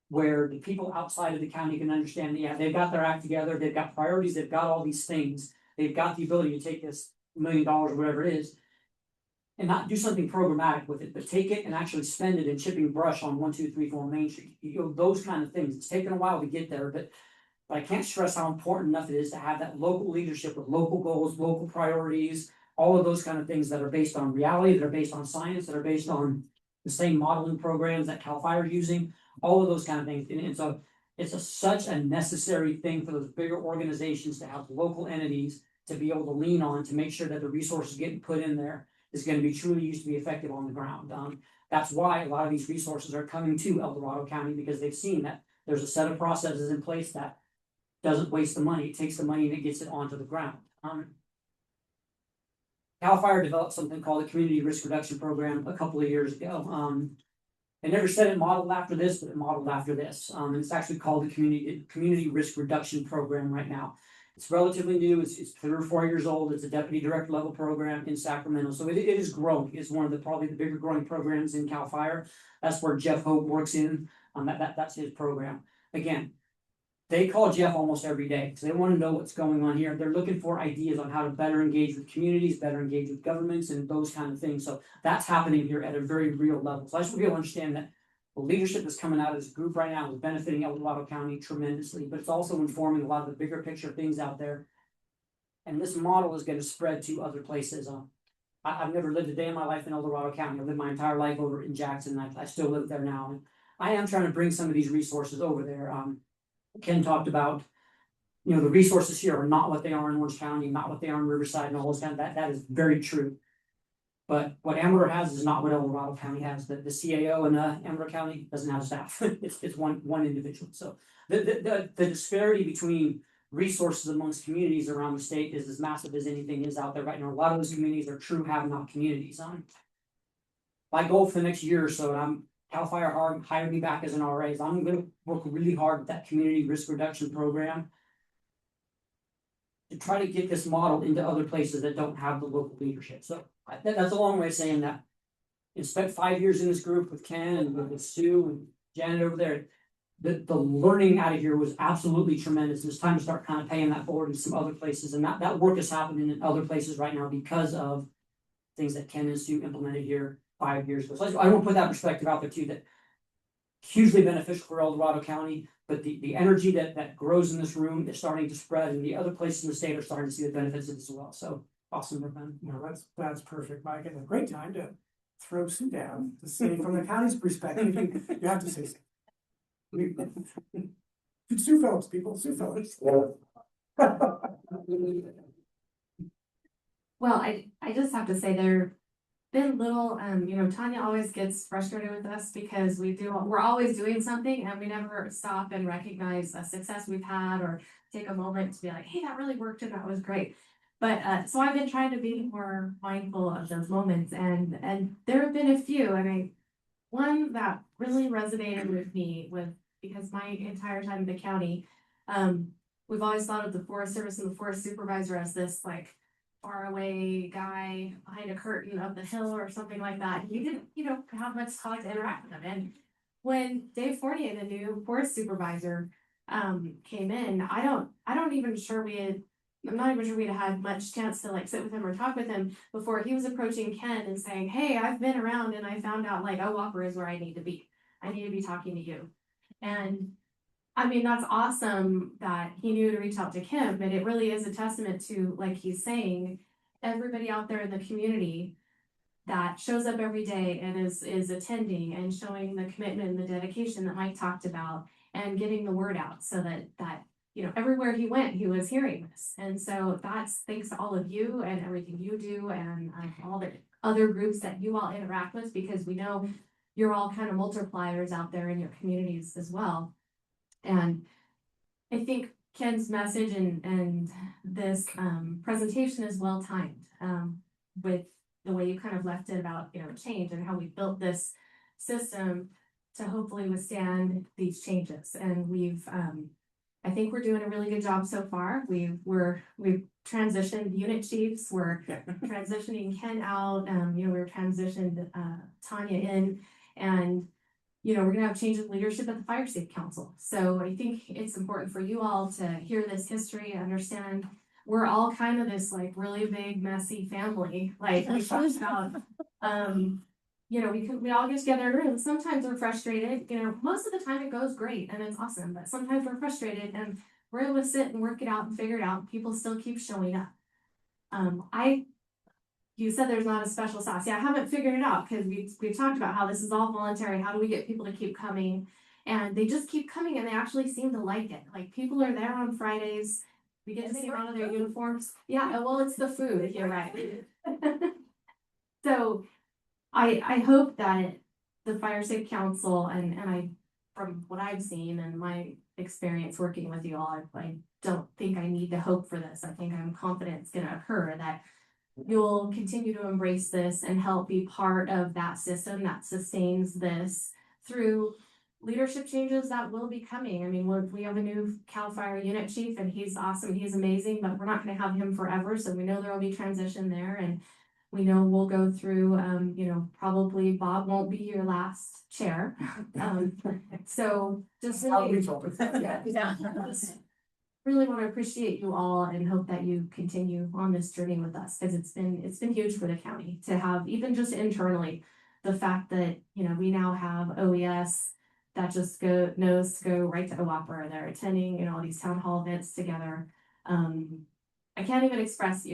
where the people outside of the county can understand that, yeah, they've got their act together, they've got priorities, they've got all these things, they've got the ability to take this $1 million or whatever it is, and not do something programmatic with it, but take it and actually spend it in chipping brush on 1, 2, 3, 4 Main Street. Those kind of things. It's taken a while to get there, but I can't stress how important enough it is to have that local leadership with local goals, local priorities, all of those kind of things that are based on reality, that are based on science, that are based on the same modeling programs that CAL FIRE is using, all of those kind of things. And so it's such a necessary thing for those bigger organizations to have local entities to be able to lean on to make sure that the resources getting put in there is going to be truly used to be effective on the ground. That's why a lot of these resources are coming to El Dorado County, because they've seen that there's a set of processes in place that doesn't waste the money. It takes the money and it gets it onto the ground. CAL FIRE developed something called the Community Risk Reduction Program a couple of years ago. I never said it modeled after this, but it modeled after this. And it's actually called the Community Risk Reduction Program right now. It's relatively new. It's 3 or 4 years old. It's a deputy director level program in Sacramento. So it is growing. It's one of probably the bigger growing programs in CAL FIRE. That's where Jeff Hope works in. That's his program. Again, they call Jeff almost every day because they want to know what's going on here. They're looking for ideas on how to better engage with communities, better engage with governments, and those kind of things. So that's happening here at a very real level. So I just want people to understand that the leadership that's coming out of this group right now is benefiting El Dorado County tremendously, but it's also informing a lot of the bigger picture things out there. And this model is going to spread to other places. I've never lived a day in my life in El Dorado County. I've lived my entire life over in Jackson. I still live there now. And I am trying to bring some of these resources over there. Ken talked about, the resources here are not what they are in Orange County, not what they are in Riverside and all those kind of, that is very true. But what Amador has is not what El Dorado County has. The CAO in Amador County doesn't have staff. it's one individual. So the disparity between resources amongst communities around the state is as massive as anything is out there right now. A lot of those communities are true have-not communities. My goal for the next year or so, CAL FIRE hired me back as an RA. So I'm going to work really hard with that community risk reduction program to try to get this model into other places that don't have the local leadership. So that's a long way of saying that spent 5 years in this group with Ken and with Sue and Janet over there. The learning out of here was absolutely tremendous. It's time to start kind of paying that forward in some other places, and that work is happening in other places right now because of things that Ken and Sue implemented here 5 years ago. So I want to put that perspective out there too, that hugely beneficial for El Dorado County, but the energy that grows in this room is starting to spread, and the other places in the state are starting to see the benefits of it as well. So awesome, Ben. No, that's perfect, Mike, and a great time to throw Sue down, to say from the county's perspective, you have to say something. Sue Phillips, people, Sue Phillips. Well, I just have to say there been little, Tanya always gets frustrated with us because we're always doing something and we never stop and recognize a success we've had or take a moment to be like, hey, that really worked and that was great. But so I've been trying to be more mindful of those moments and there have been a few, and one that really resonated with me because my entire time in the county, we've always thought of the Forest Service and the Forest Supervisor as this like far away guy behind a curtain up the hill or something like that. You didn't, have much talk to interact with them. And when Dave Fournier, the new Forest Supervisor, came in, I'm not even sure we had much chance to like sit with him or talk with him before he was approaching Ken and saying, hey, I've been around and I found out like, Whopper is where I need to be. I need to be talking to you. And I mean, that's awesome that he knew to reach out to Kim, but it really is a testament to, like he's saying, everybody out there in the community that shows up every day and is attending and showing the commitment and the dedication that Mike talked about and getting the word out so that everywhere he went, he was hearing this. And so that's thanks to all of you and everything you do and all the other groups that you all interact with, because we know you're all kind of multipliers out there in your communities as well. And I think Ken's message and this presentation is well timed with the way you kind of left it about change and how we built this system to hopefully withstand these changes. And I think we're doing a really good job so far. We've transitioned unit chiefs. We're transitioning Ken out. We're transitioned Tanya in, and we're gonna have change of leadership at the Fire Safe Council. So I think it's important for you all to hear this history, understand we're all kind of this like really big messy family. Like we talked about, we all get together in a room. Sometimes we're frustrated. Most of the time it goes great and it's awesome, but sometimes we're frustrated and we're able to sit and work it out and figure it out. People still keep showing up. You said there's not a special sauce. Yeah, I haven't figured it out because we've talked about how this is all voluntary. How do we get people to keep coming? And they just keep coming and they actually seem to like it. Like people are there on Fridays. We get to see around in their uniforms. Yeah, well, it's the food. You're right. So I hope that the Fire Safe Council and I, from what I've seen and my experience working with you all, I don't think I need to hope for this. I think I'm confident it's going to occur, that you'll continue to embrace this and help be part of that system that sustains this through leadership changes that will be coming. I mean, we have a new CAL FIRE unit chief and he's awesome. He's amazing, but we're not going to have him forever. So we know there will be transition there, and we know we'll go through, probably Bob won't be your last chair. So just really, really want to appreciate you all and hope that you continue on this journey with us, because it's been huge for the county to have, even just internally, the fact that we now have OES that just knows to go right to OWOPR. They're attending all these town hall events together. I can't even express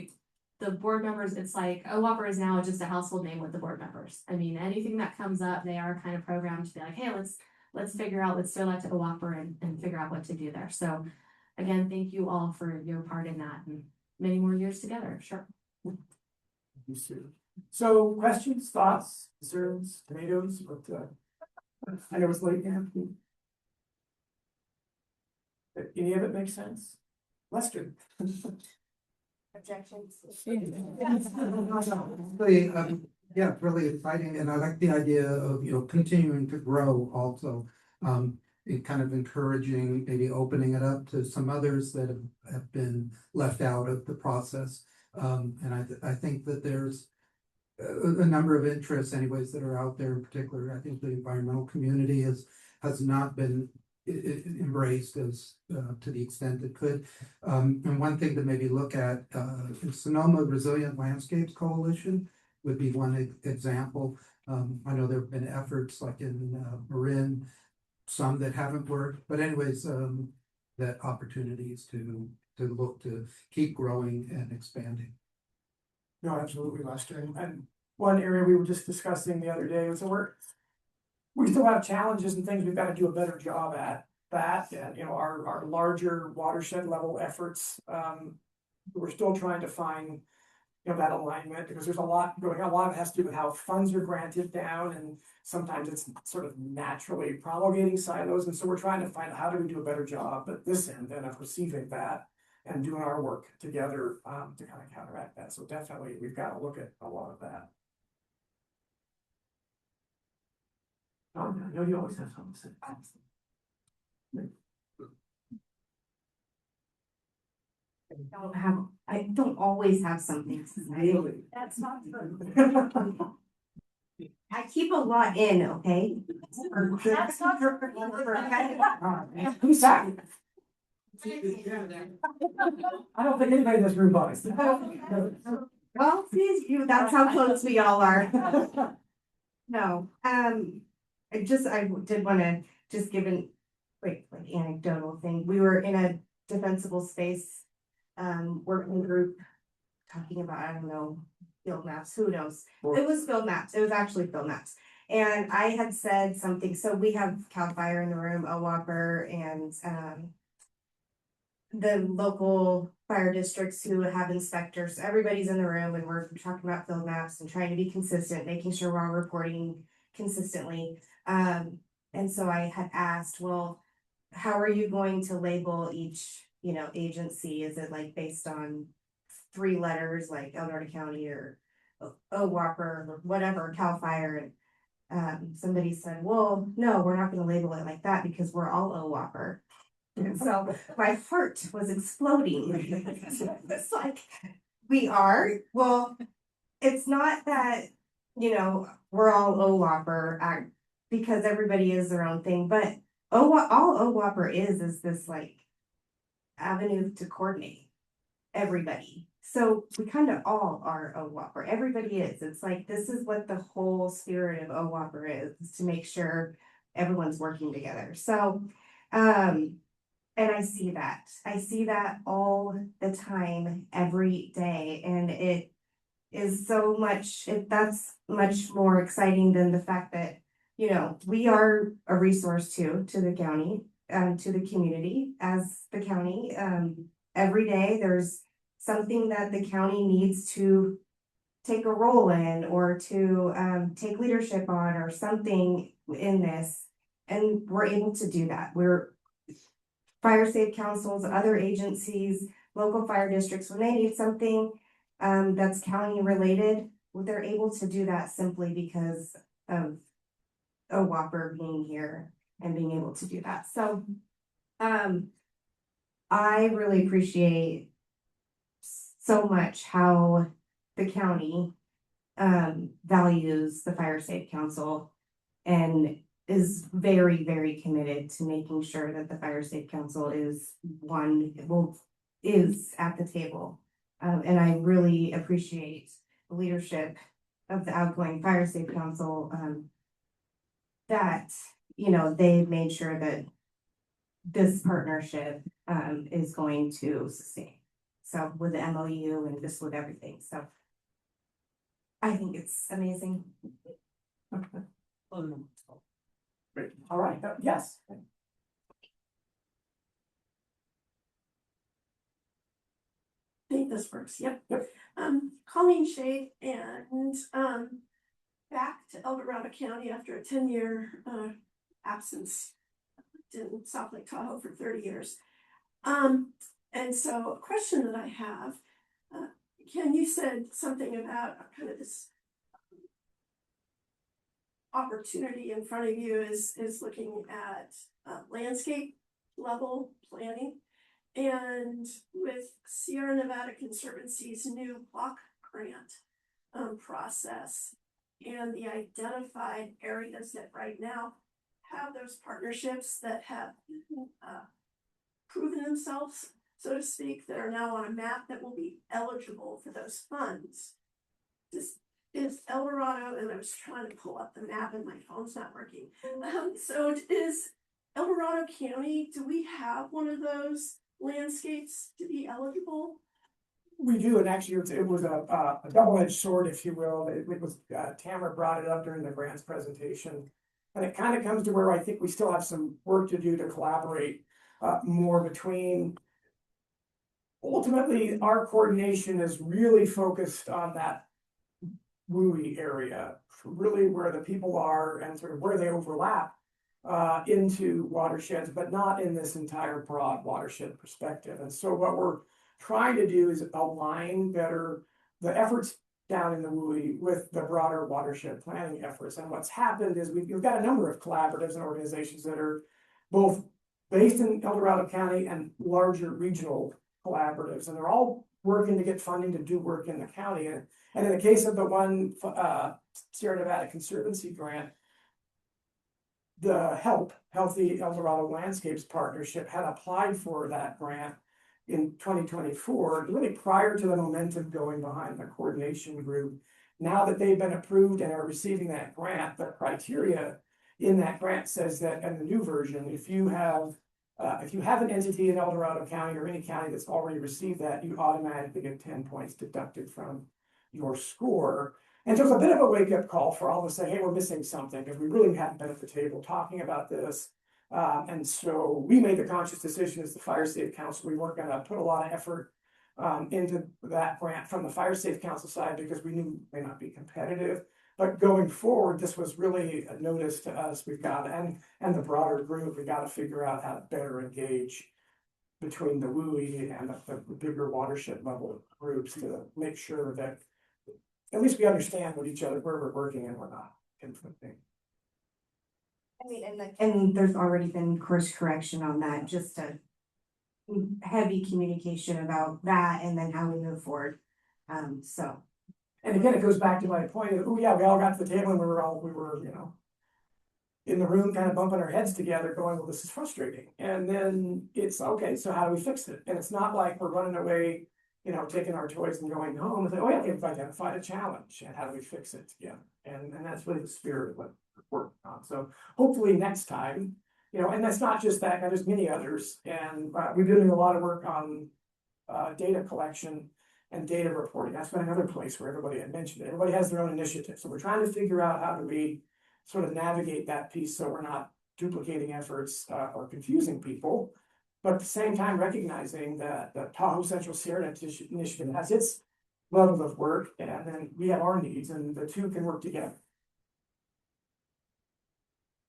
the board members. It's like OWOPR is now just a household name with the board members. I mean, anything that comes up, they are kind of programmed to be like, hey, let's figure out, let's throw that to OWOPR and figure out what to do there. So again, thank you all for your part in that, and many more years together. Sure. So questions, thoughts, concerns, tomatoes, but I know it's late now. Any of it makes sense? Lester? Objections? Really, yeah, really exciting, and I like the idea of, continuing to grow also. It kind of encouraging, maybe opening it up to some others that have been left out of the process. And I think that there's a number of interests anyways that are out there. In particular, I think the environmental community has not been embraced as to the extent it could. And one thing to maybe look at, Sonoma Resilient Landscapes Coalition would be one example. I know there have been efforts like in Marin, some that haven't worked, but anyways, that opportunities to look to keep growing and expanding. No, absolutely, Lester. And one area we were just discussing the other day was that we still have challenges and things we've got to do a better job at that. And, you know, our larger watershed level efforts, we're still trying to find, you know, that alignment because there's a lot going on. A lot of it has to do with how funds are granted down, and sometimes it's sort of naturally promulgating silos. And so we're trying to find out how do we do a better job at this end and of receiving that and doing our work together to kind of counteract that. So definitely we've got to look at a lot of that. I know you always have something to say. I don't always have something to say. Really? That's not true. I keep a lot in, okay? That's not true. Who's that? I don't think anybody in this room buys. Well, please, that's how close we all are. No, I did wanna just give an quick like anecdotal thing. We were in a defensible space, working group, talking about, I don't know, field maps, who knows? It was field maps, it was actually field maps. And I had said something, so we have CAL FIRE in the room, OWAPR, and the local fire districts who have inspectors, everybody's in the room and we're talking about field maps and trying to be consistent, making sure we're all reporting consistently. And so I had asked, well, how are you going to label each, you know, agency? Is it like based on 3 letters like El Norte County or OWAPR or whatever, CAL FIRE? And somebody said, well, no, we're not gonna label it like that because we're all OWAPR. And so my heart was exploding. It's like, we are, well, it's not that, you know, we're all OWAPR because everybody is their own thing, but all OWAPR is this like avenue to coordinate everybody. So we kind of all are OWAPR. Everybody is. It's like, this is what the whole spirit of OWAPR is to make sure everyone's working together. So, and I see that all the time, every day, and it is so much, that's much more exciting than the fact that, you know, we are a resource to the county, to the community as the county. Every day there's something that the county needs to take a role in or to take leadership on or something in this, and we're able to do that. We're fire safe councils, other agencies, local fire districts, when they need something that's county related, they're able to do that simply because of OWAPR being here and being able to do that. So I really appreciate so much how the county values the Fire Safe Council and is very, very committed to making sure that the Fire Safe Council is at the table. And I really appreciate the leadership of the outgoing Fire Safe Council, that, you know, they've made sure that this partnership is going to sustain. So with the MOU and just with everything, so I think it's amazing. Great. All right, yes. I think this works, yep. Colleen Shade, and back to El Dorado County after a 10-year absence. In South Lake Tahoe for 30 years. And so a question that I have, Ken, you said something about kind of this opportunity in front of you is looking at landscape level planning. And with Sierra Nevada Conservancy's new block grant, process. And the identified areas that right now have those partnerships that have proven themselves, so to speak, that are now on a map that will be eligible for those funds. This is El Dorado, and I was trying to pull up the map and my phone's not working. So it is El Dorado County, do we have one of those landscapes to be eligible? We do, and actually it was a double-edged sword, if you will. It was, Tamara brought it up during the grants presentation. And it kind of comes to where I think we still have some work to do to collaborate more between. Ultimately, our coordination is really focused on that WUI area, really where the people are and sort of where they overlap into watersheds, but not in this entire broad watershed perspective. And so what we're trying to do is align better the efforts down in the WUI with the broader watershed planning efforts. And what's happened is we've got a number of collaboratives and organizations that are both based in El Dorado County and larger regional collaboratives, and they're all working to get funding to do work in the county. And in the case of the one Sierra Nevada Conservancy grant, the Healthy El Dorado Landscapes Partnership had applied for that grant in 2024, really prior to the momentum going behind the coordination group. Now that they've been approved and are receiving that grant, the criteria in that grant says that in the new version, if you have an entity in El Dorado County or any county that's already received that, you automatically get 10 points deducted from your score. And so it was a bit of a wake-up call for all of us to say, hey, we're missing something, because we really hadn't been at the table talking about this. And so we made the conscious decision as the Fire Safe Council, we weren't gonna put a lot of effort into that grant from the Fire Safe Council side, because we knew it may not be competitive. But going forward, this was really a notice to us. We've got, and the broader group, we got to figure out how to better engage between the WUI and the bigger watershed level groups to make sure that at least we understand what each other, where we're working and we're not conflicting. I mean, and there's already been course correction on that, just a heavy communication about that and then how we move forward. So. And again, it goes back to my point of, oh yeah, we all got to the table and we were, you know, in the room kind of bumping our heads together going, well, this is frustrating. And then it's, okay, so how do we fix it? And it's not like we're running away, you know, taking our toys and going home and say, oh yeah, we've identified a challenge and how do we fix it together? And that's really the spirit of what we're working on. So hopefully next time, you know, and that's not just that, there's many others. And we've been doing a lot of work on data collection and data reporting. That's been another place where everybody had mentioned it. Everybody has their own initiative. So we're trying to figure out how do we sort of navigate that piece so we're not duplicating efforts or confusing people. But at the same time, recognizing that the Tahoe Central Sierra Initiative has its level of work, and then we have our needs, and the two can work together.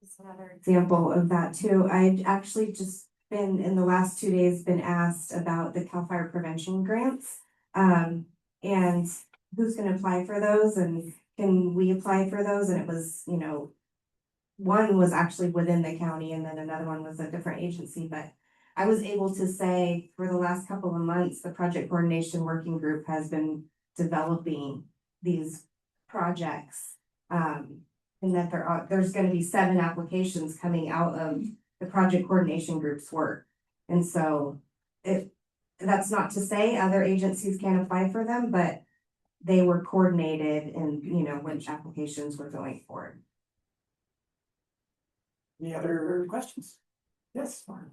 Just another example of that too. I actually just been in the last 2 days been asked about the CAL FIRE prevention grants. And who's gonna apply for those and can we apply for those? And it was, you know, one was actually within the county and then another one was a different agency, but I was able to say for the last couple of months, the project coordination working group has been developing these projects. And that there's gonna be 7 applications coming out of the project coordination group's work. And so that's not to say other agencies can't apply for them, but they were coordinated in, you know, which applications were going forward. Any other questions? Yes, Mark.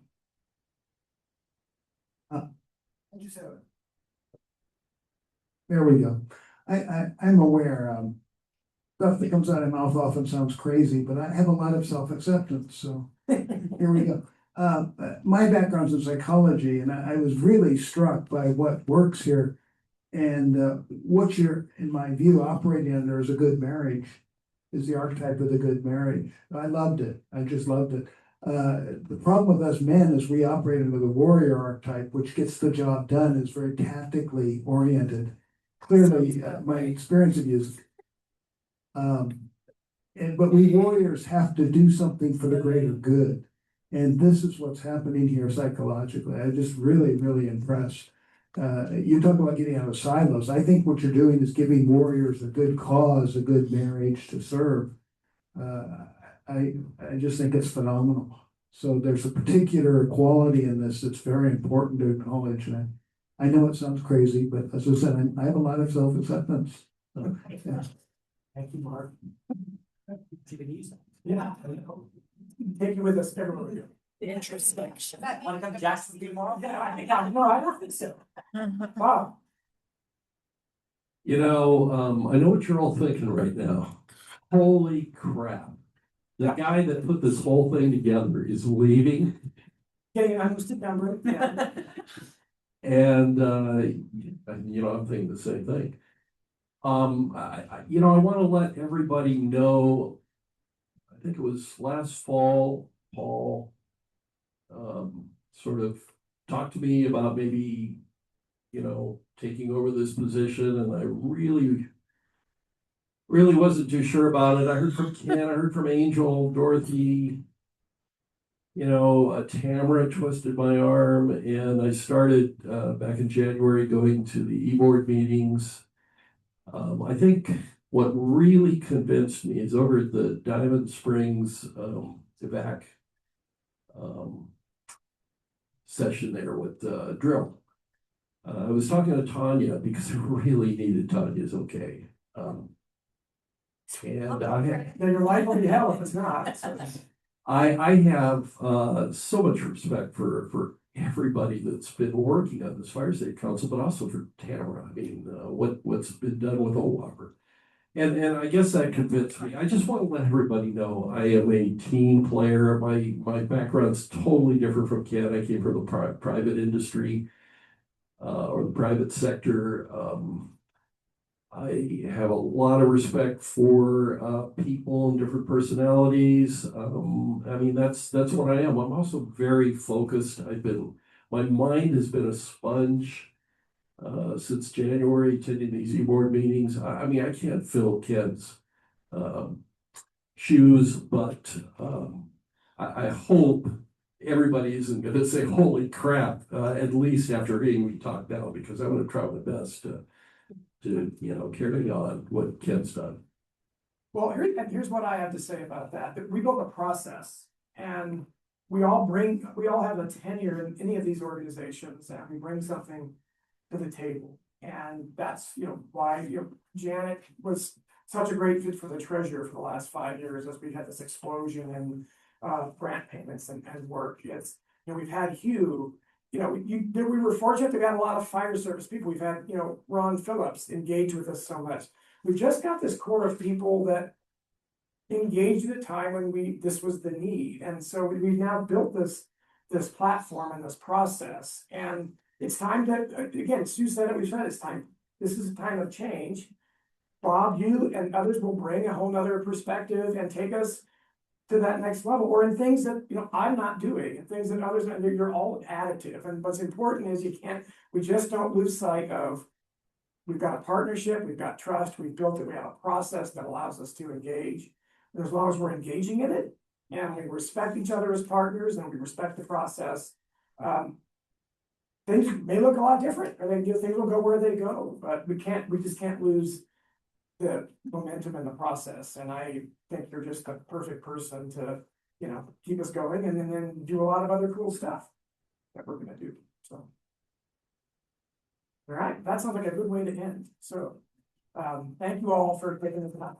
There we go. I'm aware, stuff that comes out of my mouth often sounds crazy, but I have a lot of self-acceptance, so here we go. My background's in psychology, and I was really struck by what works here. And what you're, in my view, operating under as a good marriage is the archetype of the good marriage. I loved it. I just loved it. The problem with us men is we operate under the warrior archetype, which gets the job done, is very tactically oriented. Clearly, my experience of you is, but we warriors have to do something for the greater good. And this is what's happening here psychologically. I'm just really, really impressed. you talk about getting out of silos. I think what you're doing is giving warriors a good cause, a good marriage to serve. I just think it's phenomenal. So there's a particular quality in this that's very important to acknowledge. And I know it sounds crazy, but as I said, I have a lot of self-acceptance. So, yeah. Thank you, Mark. Take it easy. Yeah. Take you with us everywhere. The introspection. Wanna come to Jackson tomorrow? Yeah, I don't think so. Wow. You know, I know what you're all thinking right now. Holy crap. The guy that put this whole thing together is leaving. Getting an unlisted number. Yeah. And, you know, I'm thinking the same thing. I want to let everybody know, I think it was last fall, Paul, sort of talked to me about maybe, you know, taking over this position, and I really wasn't too sure about it. I heard from Ken, I heard from Angel, Dorothy, you know, Tamara twisted my arm, and I started back in January going to the e-board meetings. I think what really convinced me is over at the Diamond Springs evac session there with Drill. I was talking to Tanya because I really needed Tanya's okay. And I had, Then your life will be hell if it's not. So. I have so much respect for everybody that's been working on this fire state council, but also for Tamara. I mean, what's been done with OWAPR. And I guess that convinced me. I just want to let everybody know I am a team player. My background's totally different from Ken. I came from the private industry or the private sector. I have a lot of respect for people and different personalities. I mean, that's what I am. I'm also very focused. My mind has been a sponge since January, attending these e-board meetings. I mean, I can't fill Ken's shoes, but I hope everybody isn't going to say, holy crap, at least after hearing me talk now, because I'm going to try my best to you know, carry on what Ken's done. Well, here's what I have to say about that. That we built a process, and we all have a tenure in any of these organizations, and we bring something to the table. And that's, you know, why, you know, Janet was such a great fit for the treasurer for the last 5 years as we had this explosion in grant payments and work. It's, you know, we've had Hugh. You know, we were fortunate to have a lot of fire service people. We've had, you know, Ron Phillips engage with us so much. We've just got this core of people that engaged at a time when this was the need. And so we've now built this platform and this process. And it's time to, again, Sue said it, we said it's time. This is a time of change. Bob, you and others will bring a whole nother perspective and take us to that next level, or in things that, you know, I'm not doing, and things that others, you're all additive. And what's important is we just don't lose sight of, we've got a partnership, we've got trust, we've built it, we have a process that allows us to engage. And as long as we're engaging in it, and we respect each other as partners, and we respect the process, things may look a lot different, or things will go where they go, but we just can't lose the momentum in the process. And I think you're just the perfect person to, you know, keep us going and then do a lot of other cool stuff that we're gonna do. So. All right, that sounds like a good way to end. So, thank you all for taking the time.